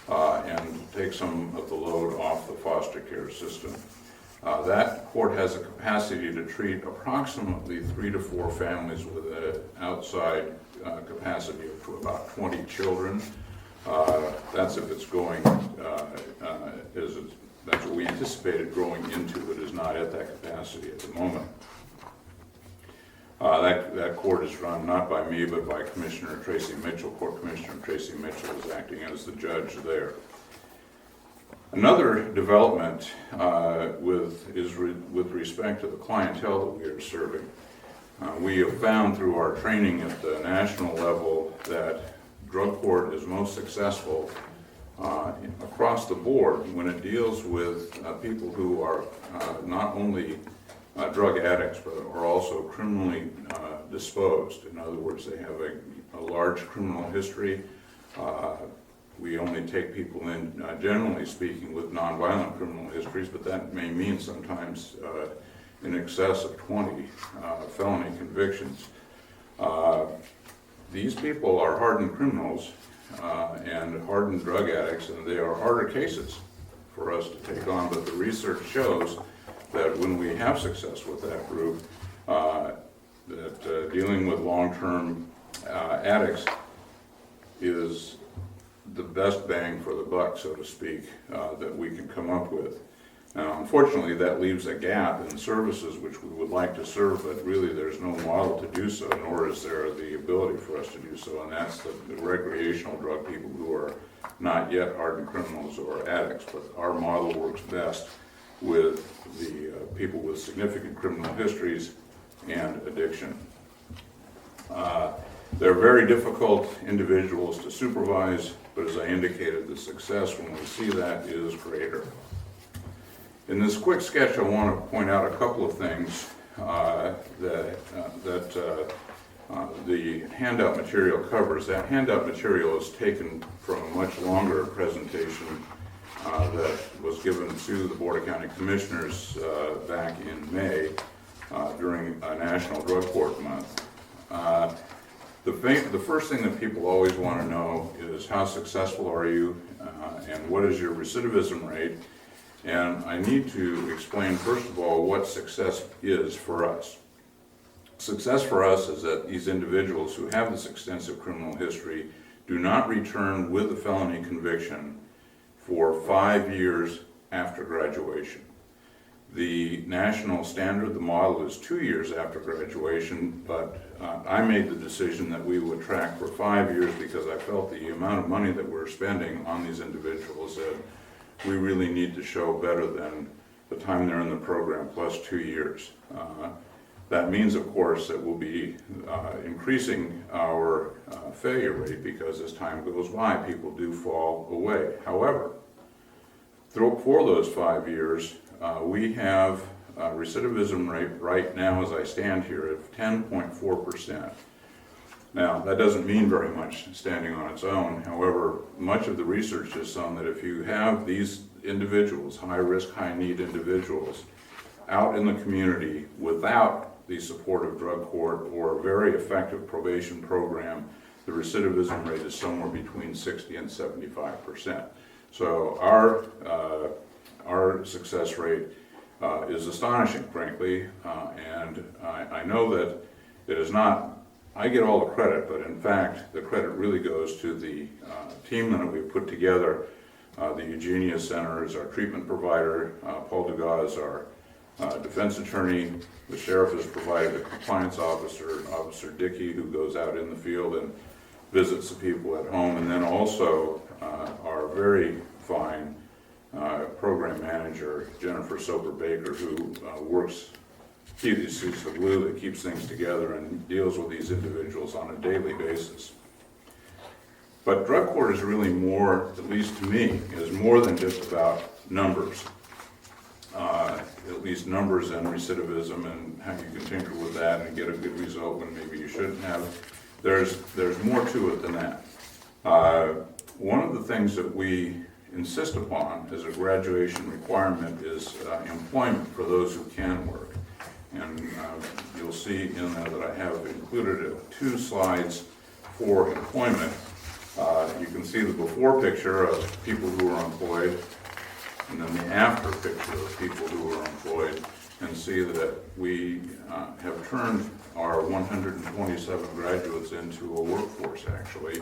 and take some of the load off the foster care system. That court has a capacity to treat approximately 3 to 4 families with an outside capacity of about 20 children. That's if it's going, that's what we anticipated growing into. It is not at that capacity at the moment. That court is run not by me, but by Commissioner Tracy Mitchell. Court Commissioner Tracy Mitchell is acting as the judge there. Another development is with respect to the clientele that we are serving. We have found through our training at the national level that drug court is most successful across the board when it deals with people who are not only drug addicts, but are also criminally disposed. In other words, they have a large criminal history. We only take people in, generally speaking, with nonviolent criminal histories, but that may mean sometimes in excess of 20 felony convictions. These people are hardened criminals and hardened drug addicts, and they are harder cases for us to take on, but the research shows that when we have success with that group, that dealing with long-term addicts is the best bang for the buck, so to speak, that we can come up with. Now, unfortunately, that leaves a gap in services which we would like to serve, but really there's no model to do so, nor is there the ability for us to do so, and that's the recreational drug people who are not yet hardened criminals or addicts, but our model works best with the people with significant criminal histories and addiction. They're very difficult individuals to supervise, but as I indicated, the success when we see that is greater. In this quick sketch, I want to point out a couple of things that the handout material covers. That handout material is taken from a much longer presentation that was given to the Board of County Commissioners back in May during National Drug Court Month. The first thing that people always want to know is how successful are you and what is your recidivism rate? And I need to explain, first of all, what success is for us. Success for us is that these individuals who have this extensive criminal history do not return with a felony conviction for 5 years after graduation. The national standard, the model, is 2 years after graduation, but I made the decision that we would track for 5 years because I felt the amount of money that we're spending on these individuals that we really need to show better than the time they're in the program plus 2 years. That means, of course, that we'll be increasing our failure rate because as time goes by, people do fall away. However, for those 5 years, we have a recidivism rate right now, as I stand here, of 10.4%. Now, that doesn't mean very much standing on its own. However, much of the research has shown that if you have these individuals, high-risk, high-need individuals, out in the community without the support of drug court or a very effective probation program, the recidivism rate is somewhere between 60 and 75%. So our success rate is astonishing, frankly, and I know that it is not, I get all the credit, but in fact, the credit really goes to the team that we've put together. The Eugenia Center is our treatment provider. Paul Degas, our defense attorney. The sheriff has provided a compliance officer, Officer Dickey, who goes out in the field and visits the people at home, and then also our very fine program manager, Jennifer Soper Baker, who works, she's the glue that keeps things together and deals with these individuals on a daily basis. But drug court is really more, at least to me, is more than just about numbers. At least numbers and recidivism and how you can tinker with that and get a good result when maybe you shouldn't have. There's more to it than that. One of the things that we insist upon as a graduation requirement is employment for those who can work. And you'll see in there that I have included 2 slides for employment. You can see the before picture of people who are employed, and then the after picture of people who are employed, and see that we have turned our 127 graduates into a workforce, actually.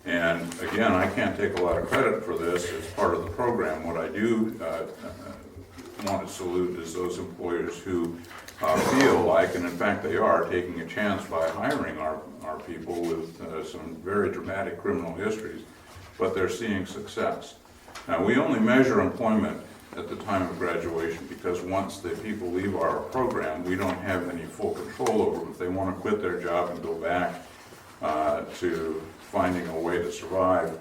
And again, I can't take a lot of credit for this. It's part of the program. What I do want to salute is those employers who feel like, and in fact they are, taking a chance by hiring our people with some very dramatic criminal histories, but they're seeing success. Now, we only measure employment at the time of graduation because once the people leave our program, we don't have any full control over them. If they want to quit their job and go back to finding a way to survive,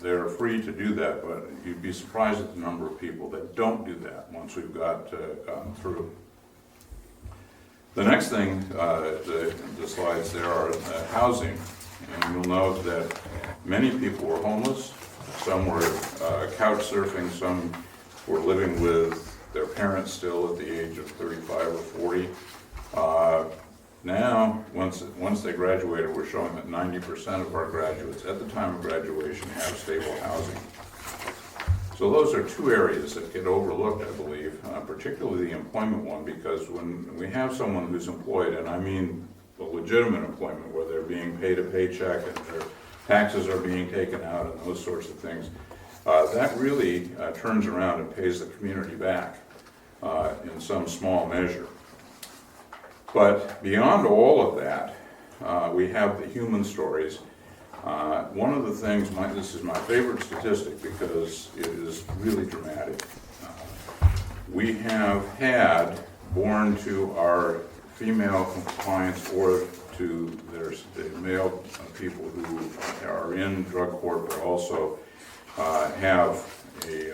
they're free to do that, but you'd be surprised at the number of people that don't do that once we've gotten through. The next thing, the slides there are housing, and you'll note that many people were homeless. Some were couch surfing, some were living with their parents still at the age of 35 or 40. Now, once they graduated, we're showing that 90% of our graduates at the time of graduation have stable housing. So those are 2 areas that get overlooked, I believe, particularly the employment one, because when we have someone who's employed, and I mean the legitimate employment where they're being paid a paycheck and their taxes are being taken out and those sorts of things, that really turns around and pays the community back in some small measure. But beyond all of that, we have the human stories. One of the things, this is my favorite statistic because it is really dramatic. We have had born to our female compliance or to the male people who are in drug court, but also have a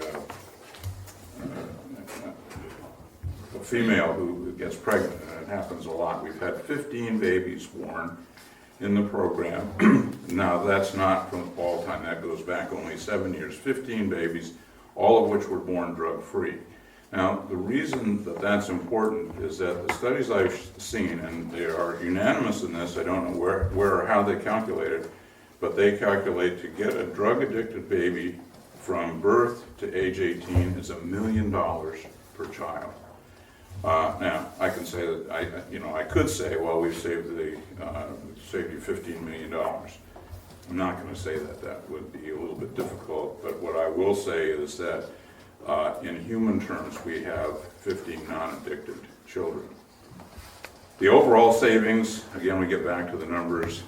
female who gets pregnant, and it happens a lot. We've had 15 babies born in the program. Now, that's not from all time, that goes back only 7 years. 15 babies, all of which were born drug-free. Now, the reason that that's important is that the studies I've seen, and they are unanimous in this, I don't know where or how they calculate it, but they calculate to get a drug-addicted baby from birth to age 18 is $1 million per child. Now, I can say that I could say, well, we've saved you $15 million. I'm not going to say that. That would be a little bit difficult. But what I will say is that in human terms, we have 15 non-addicted children. The overall savings, again, we get back to the numbers.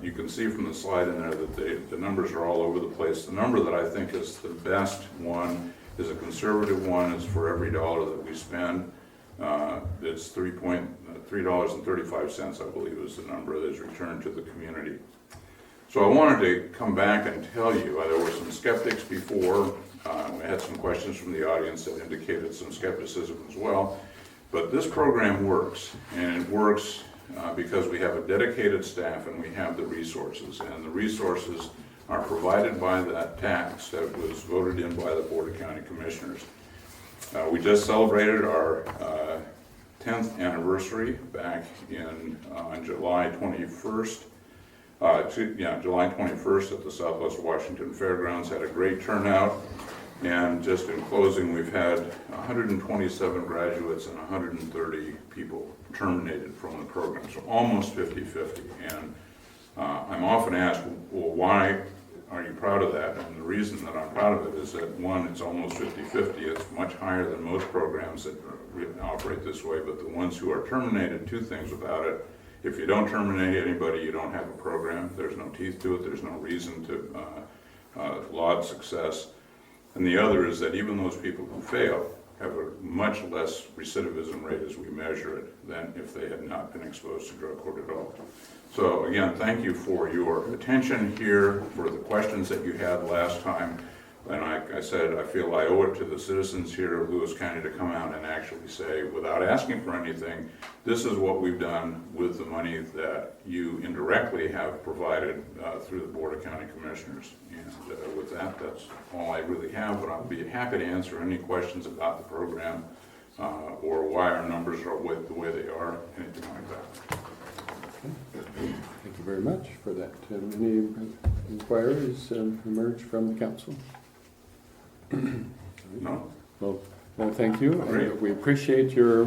You can see from the slide in there that the numbers are all over the place. The number that I think is the best one is a conservative one. It's for every dollar that we spend. It's $3.35, I believe, is the number that is returned to the community. So I wanted to come back and tell you, there were some skeptics before. We had some questions from the audience that indicated some skepticism as well. But this program works, and it works because we have a dedicated staff and we have the resources. And the resources are provided by that tax that was voted in by the Board of County Commissioners. We just celebrated our 10th anniversary back on July 21st. July 21st at the Southwest Washington Fairgrounds. Had a great turnout. And just in closing, we've had 127 graduates and 130 people terminated from the program, so almost 50-50. And I'm often asked, well, why are you proud of that, and the reason that I'm proud of it is that, one, it's almost 50-50. It's much higher than most programs that operate this way, but the ones who are terminated, two things about it. If you don't terminate anybody, you don't have a program. There's no teeth to it. There's no reason to laud success. And the other is that even those people who fail have a much less recidivism rate as we measure it than if they had not been exposed to drug court at all. So again, thank you for your attention here, for the questions that you had last time. And like I said, I feel I owe it to the citizens here of Lewis County to come out and actually say, without asking for anything, this is what we've done with the money that you indirectly have provided through the Board of County Commissioners. And with that, that's all I really have, but I'll be happy to answer any questions about the program or why our numbers are the way they are, anything like that. Thank you very much for that. Any inquiries emerge from the council? No? Well, thank you. Great. We appreciate your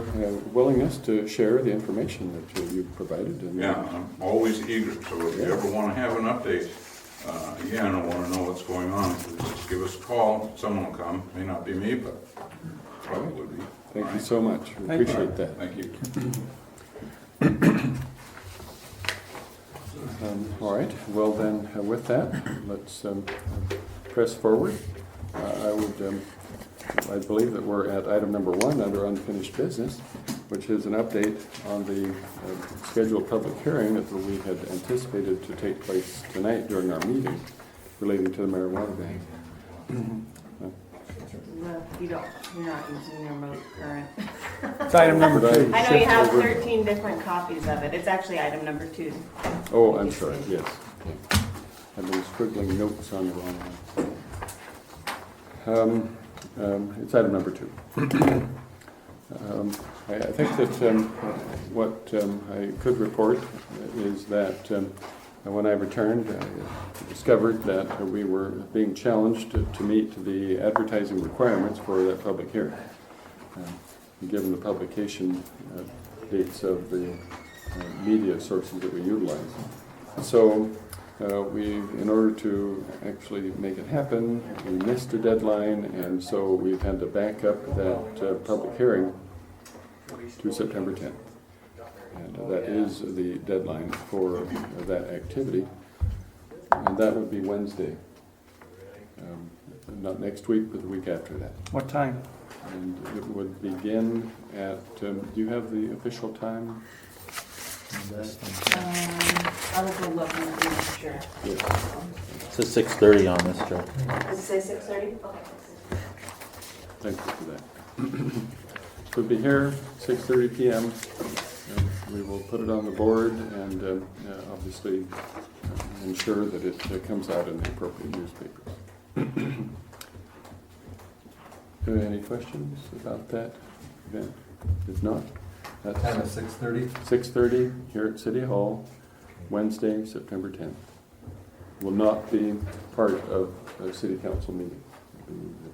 willingness to share the information that you've provided. And, Yeah, I'm always eager, so if you ever want to have an update, again, I want to know what's going on, please just give us a call. Someone will come, may not be me, but probably would be. Thank All you right. so much. We Thank you. appreciate that. Thank you. All right, well then, with that, let's press forward. I believe that we're at item number 1 under unfinished business, which is an update on the scheduled public hearing that we had anticipated to take place tonight during our meeting relating to the marijuana ban. No, you're not using your most current. It's item number 2. I know you have Shift over. 13 different copies of it. It's actually item number 2. Oh, I'm sorry, yes. Okay. I've been scribbling notes on the wrong one. It's item number 2. I think that what I could report is that when I returned, I discovered that we were being challenged to meet the advertising requirements for that public hearing, given the publication dates of the media sources that we utilize. So in order to actually make it happen, we missed a deadline, and so we've had to back up that public hearing to September 10th. And that is the deadline for that activity. And that would be Wednesday. Not next week, but the week after that. What time? And it would begin at, do you have the official time? I will go look and make sure. Yes. It says 6:30 on this, Joe. Does it say 6:30? Okay. Thank you for that. We'll be here 6:30 p.m. We will put it on the board and obviously ensure that it comes out in the appropriate newspapers. Do you have any questions about that event? If not, that's Time at 6:30. 6:30 here at City Hall, Wednesday, September 10th. Will not be part of a city council meeting. It will be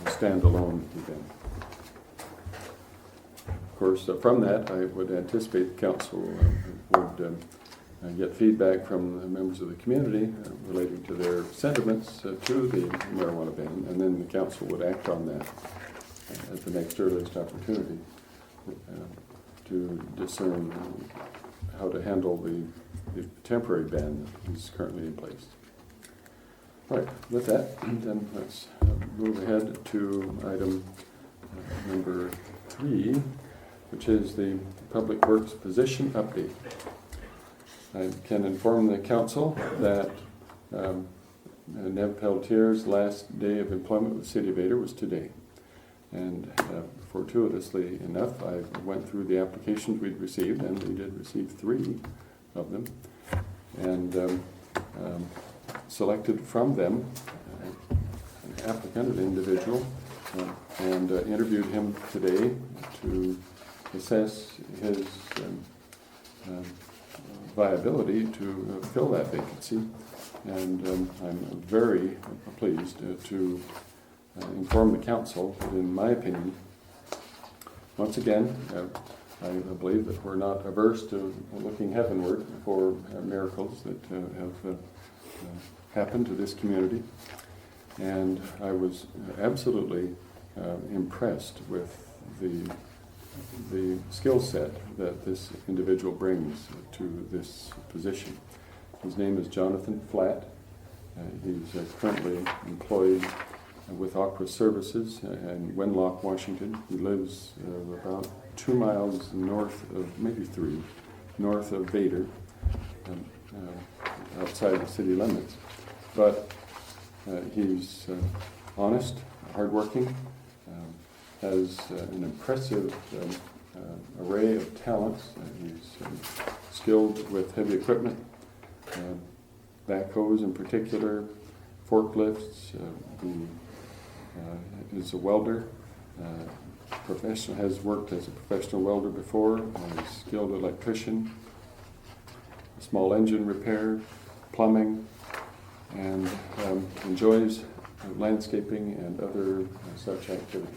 a standalone event. Of course, from that, I would anticipate the council would get feedback from the members of the community relating to their sentiments to the marijuana ban, and then the council would act on that at the next earliest opportunity to discern how to handle the temporary ban that is currently in place. All right, with that, then let's move ahead to item number 3, which is the Public Works Position Update. I can inform the council that Nev Peltier's last day of employment with the City of Vader was today. And fortuitously enough, I went through the applications we'd received, and we did receive 3 of them, and selected from them an applicant, an individual, and interviewed him today to assess his viability to fill that vacancy. And I'm very pleased to inform the council that, in my opinion, once again, I believe that we're not averse to looking heavenward for miracles that have happened to this community, and I was absolutely impressed with the skill set that this individual brings to this position. His name is Jonathan Flatt. He's currently employed with Aqua Services in Wenlock, Washington. He lives about 2 miles north of, maybe 3, north of Vader, outside the city limits. But he's honest, hardworking, has an impressive array of talents. He's skilled with heavy equipment, backhoes in particular, forklifts. He is a welder, has worked as a professional welder before, a skilled electrician, small engine repair, plumbing, and enjoys landscaping and other such activities.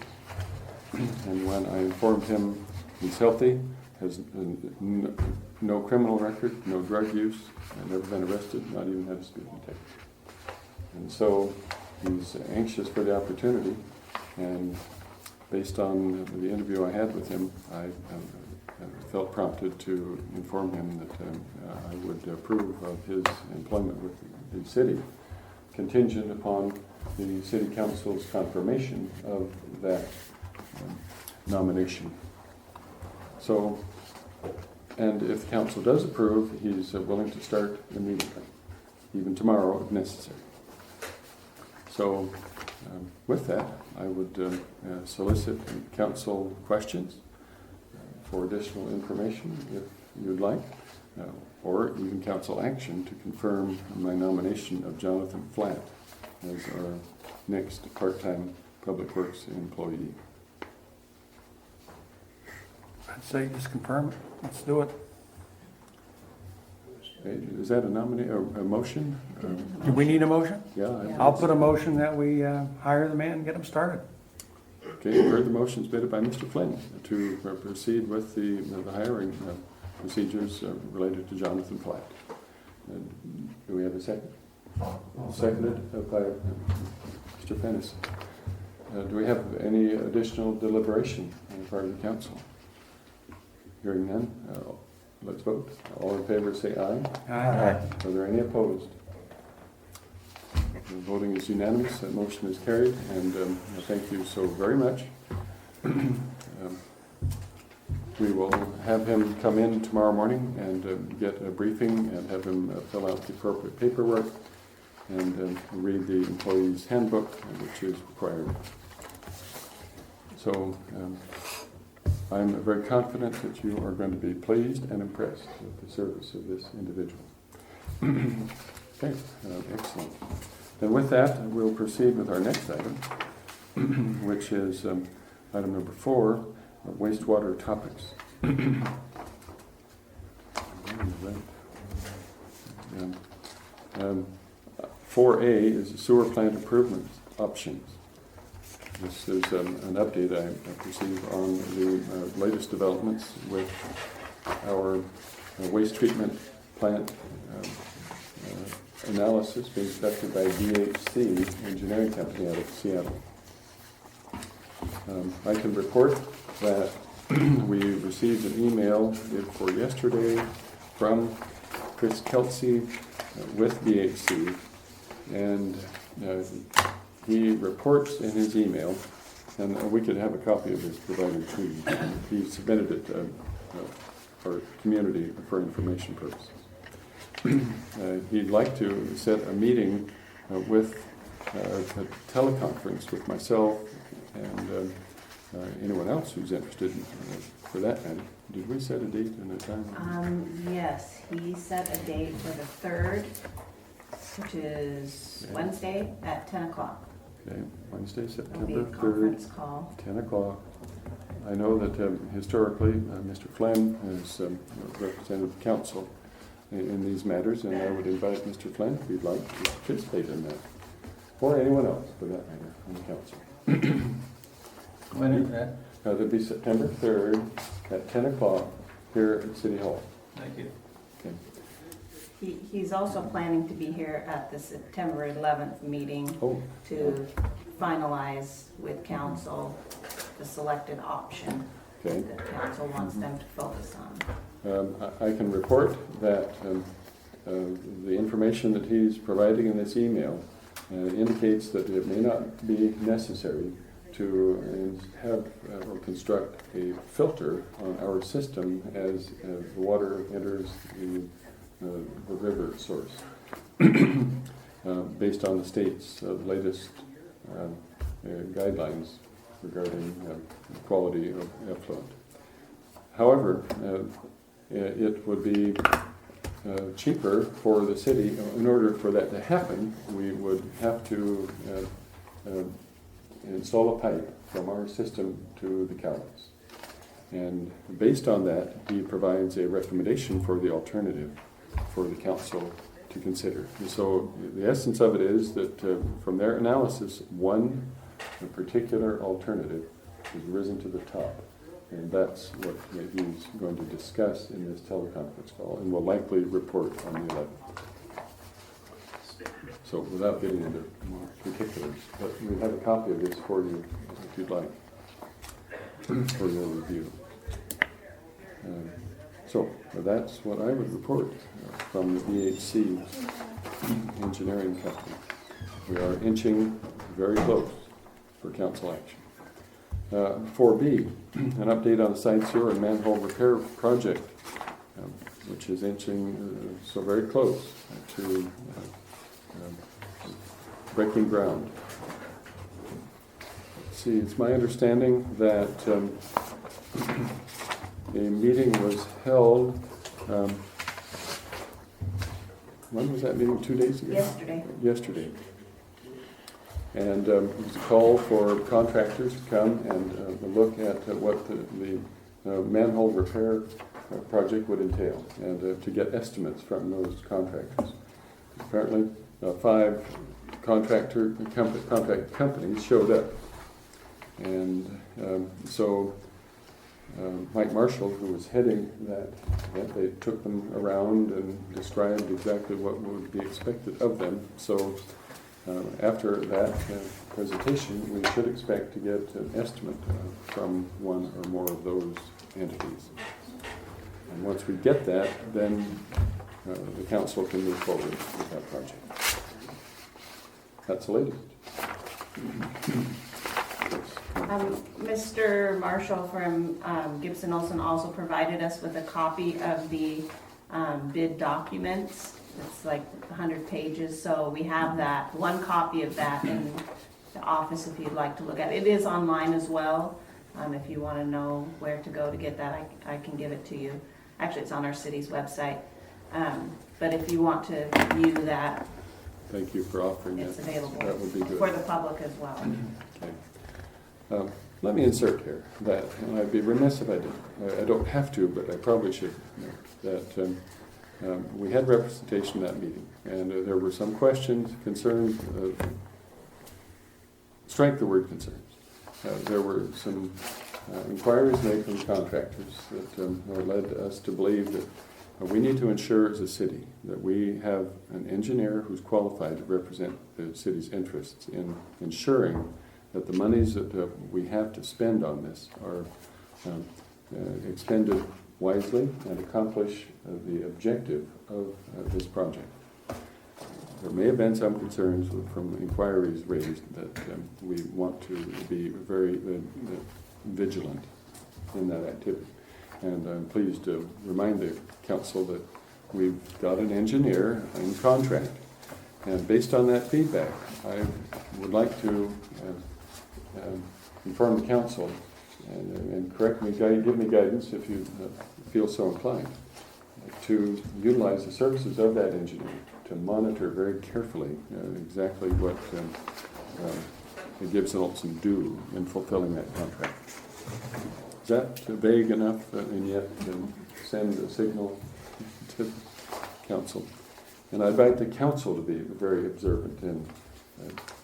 And when I informed him he's healthy, has no criminal record, no drug use, never been arrested, not even had a speeding ticket. And so he's anxious for the opportunity, and based on the interview I had with him, I felt prompted to inform him that I would approve of his employment with the city, contingent upon the city council's confirmation of that nomination. So, and if the council does approve, he's willing to start immediately, even tomorrow if necessary. So, with that, I would solicit council questions for additional information if you'd like, or even council action to confirm my nomination of Jonathan Flatt as our next part-time Public Works employee. I'd say just confirm it. Let's do it. Okay, is that a motion? Do we need a motion? Yeah. I'll put a motion that we hire the man and get him started. Okay, you've heard the motions made by Mr. Flynn to proceed with the hiring procedures related to Jonathan Flatt. Do we have a second? Seconded by Mr. Pennis. Do we have any additional deliberation on the part of the council? Hearing none, let's vote. All in favor say aye. Aye. Are there any opposed? The voting is unanimous. That motion is carried, and thank you so very much. We will have him come in tomorrow morning and get a briefing and have him fill out the appropriate paperwork and read the employee's handbook, which is required. So I'm very confident that you are going to be pleased and impressed with the service of this individual. Okay, excellent. Then with that, we'll proceed with our next item, which is item number 4, wastewater topics. 4A is sewer plant improvement options. This is an update I received on the latest developments with our waste treatment plant analysis being conducted by DHC Engineering Company out of Seattle. I can report that we received an email for yesterday from Chris Kelsey with DHC, and he reports in his email, and we could have a copy of this provided to you. He submitted it for community for information purposes. He'd like to set a meeting with a teleconference with myself and anyone else who's interested for that matter. Did we set a date and a time? Yes, he set a date for the 3rd, which is Wednesday at 10 o'clock. Okay, Wednesday, It'll be September a 3rd, conference call. 10 o'clock. I know that historically Mr. Flynn has represented the council in these matters, and I would invite Mr. Flynn, if you'd like, to participate in that, or anyone else for that matter on the council. When is that? That'll be September 3rd at 10 o'clock here at City Hall. Thank you. Okay. He's also planning to be here at the September 11th meeting Oh, to finalize with council the selected option okay. that council wants them to focus on. I can report that the information that he's providing in this email indicates that it may not be necessary to have or construct a filter on our system as the water enters the river source, based on the state's latest guidelines regarding quality of effluent. However, it would be cheaper for the city. In order for that to happen, we would have to install a pipe from our system to the Cowles. And based on that, he provides a recommendation for the alternative for the council to consider. And so the essence of it is that from their analysis, one particular alternative has risen to the top. And that's what he's going to discuss in this teleconference call and will likely report on the 11th. So without getting into more particulars, but we have a copy of this for you if you'd like, for your review. So that's what I would report from the EHC Engineering Company. We are inching very close for council action. 4B, an update on the side sewer and manhole repair project, which is inching so very close to breaking ground. Let's see, it's my understanding that a meeting was held, when was that meeting, 2 days ago? Yesterday. And it was a call for contractors to come and look at what the manhole repair project would entail, and to get estimates from those contractors. Apparently, 5 contract companies showed up, and so Mike Marshall, who was heading that, they took them around and described exactly what would be expected of them. So after that presentation, we should expect to get an estimate from one or more of those entities. And once we get that, then the council can move forward with that project. That's the latest. Mr. Marshall from Gibson Olson also provided us with a copy of the bid documents. It's like 100 pages, so we have that, one copy of that in the office if you'd like to look at it. It is online as well. If you want to know where to go to get that, I can give it to you. Actually, it's on our city's website. But if you want to view that, thank you for offering that. It's available. That would be good. For the public as well. Okay. Let me insert here that, and I'd be remiss if I didn't. I don't have to, but I probably should note that we had representation at that meeting, and there were some questions, concerns, strike the word concerns. There were some inquiries made from contractors that led us to believe that we need to ensure as a city that we have an engineer who's qualified to represent the city's interests in ensuring that the monies that we have to spend on this are expended wisely and accomplish the objective of this project. There may have been some concerns from inquiries raised that we want to be very vigilant in that activity. And I'm pleased to remind the council that we've got an engineer in contract. And based on that feedback, I would like to inform the council and correct me, give me guidance if you feel so inclined, to utilize the services of that engineer to monitor very carefully exactly what Gibson Olson do in fulfilling that contract. Is that vague enough and yet send a signal to council? And I'd like the council to be very observant and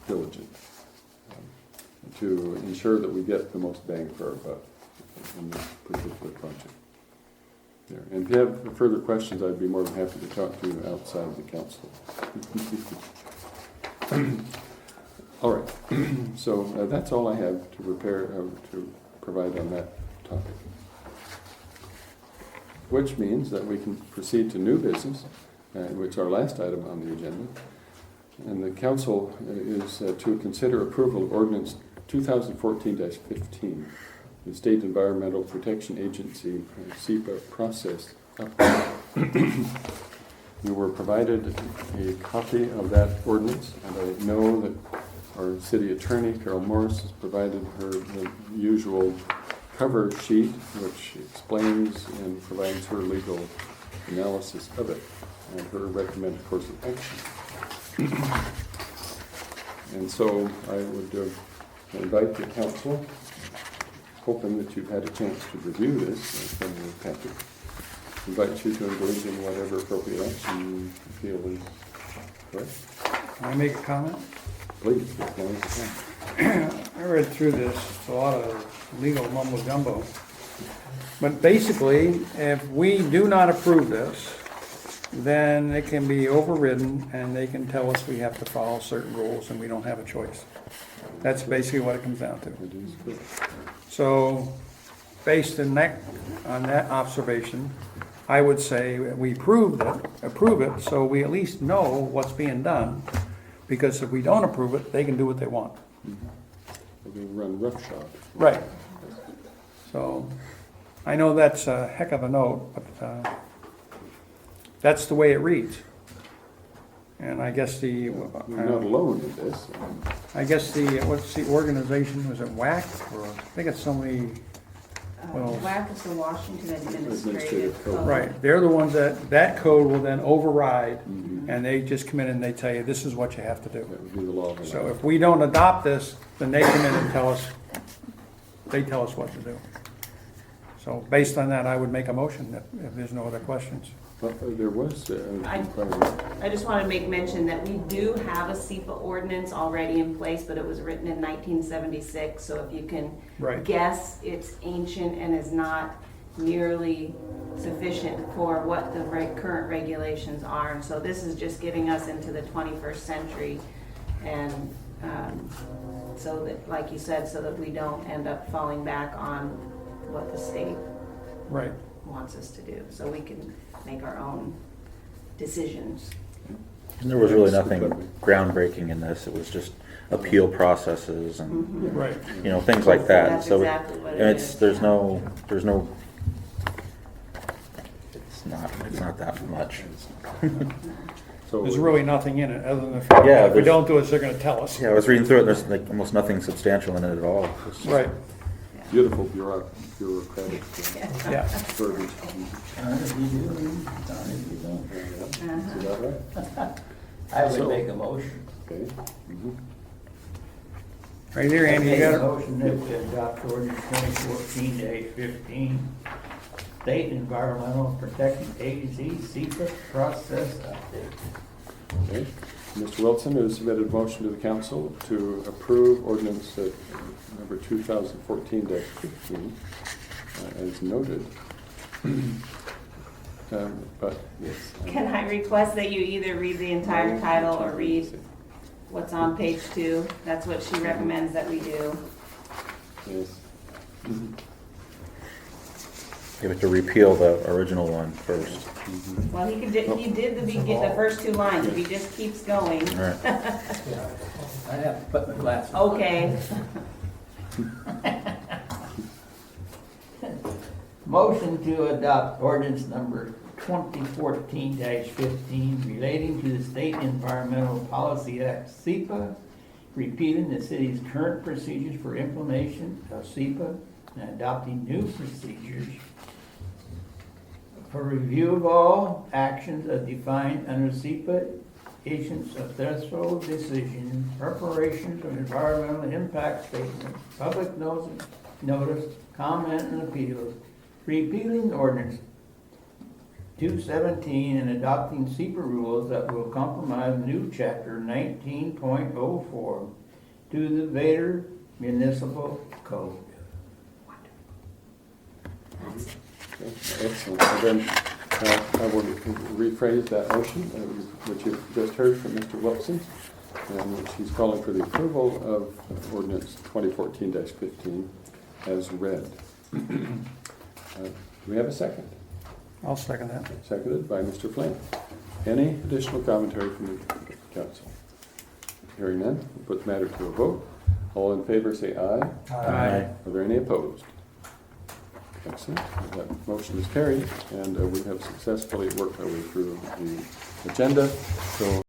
diligent to ensure that we get the most bang for our buck in this particular project. there. And if you have further questions, I'd be more than happy to talk to you outside the council. All right, so that's all I have to to provide on that topic. Which means that we can proceed to new business, which is our last item on the agenda. And the council is to consider approval of ordinance 2014-15, the State Environmental Protection Agency SEPA process update. We were provided a copy of that ordinance, and I know that our city attorney, Carol Morris, has provided her the usual cover sheet, which explains and provides her legal analysis of it and her recommended course of action. And so I would invite the council, hoping that you've had a chance to review this from your packet, invite you to engage in whatever appropriate action you feel is correct. Can I make a comment? Please, as long as you can. I read through this, it's a lot of legal mumbo jumbo. But basically, if we do not approve this, then it can be overridden and they can tell us we have to follow certain rules and we don't have a choice. That's basically what it comes down to. It is good. So, based on that observation, I would say we approve it, so we at least know what's being done. Because if we don't approve it, they can do what they want. We're going to run roughshod. Right. So, I know that's a heck of a note, but that's the way it reads. And I guess You're not alone in this. what's the organization, was it WAC? Or I think it's somebody, well, WAC is the Washington Administrative Administrative Code. Code. right, they're the ones that code will then override, Mhm. and they just come in and they tell you, this is what you have to do. That would be the law of the So land. if we don't adopt this, then they come in and tell us what to do. So based on that, I would make a motion if there's no other questions. But there was I- inquiry. I just want to make mention that we do have a SEPA ordinance already in place, but it was written in 1976, so if you can Right. guess, it's ancient and is not nearly sufficient for what the current regulations are. And so this is just getting us into the 21st century, and so that, like you said, so that we don't end up falling back on what the state Right. wants us to do, so we can make our own decisions. And there was really nothing groundbreaking in this. It was just appeal processes and, Right. you know, things like that. That's So exactly what it and it's, is. there's no, it's not that much. So There's really nothing in it, other than if Yeah, if we there's- don't do it, they're gonna tell us. Yeah, I was reading through it, and there's like almost nothing substantial in it at all. It's just- Right, beautiful bureaucratic yeah. verbiage. If you do, if you don't. Is that right? I would So- make a motion. Okay. Mhm. Right here, Andy, you Make got a it? motion that we adopt ordinance 2014-15, State Environmental Protection Agency, SEPA process update. Okay. Mr. Wilson has submitted a motion to the council to approve ordinance number 2014-15 as noted. But yes. Can I request that you either read the entire title or read what's on page 2? That's what she recommends that we do. Yes. You have to repeal the original one first. Well, he did the first 2 lines, if he just keeps going. All right. I have to put my glasses on. Okay. Motion to adopt ordinance number 2014-15 relating to the State Environmental Policy Act, SEPA, repealing the city's current procedures for implementation of SEPA and adopting new procedures for review of all actions as defined under SEPA, issuance of threshold decisions, preparations of environmental impact statements, public notice, comment and appeals, repealing ordinance 217 and adopting SEPA rules that will compromise new chapter 19.04 to the Vader Municipal Code. Excellent. So then, I will rephrase that motion, which you've just heard from Mr. Wilson, and which he's calling for the approval of ordinance 2014-15 as read. Do we have a second? I'll second that. Seconded by Mr. Flynn. Any additional commentary from the council? Hearing none, we'll put the matter to a vote. All in favor say aye. Aye. Are there any opposed? Excellent. That motion is carried, and we have successfully worked our way through the agenda. So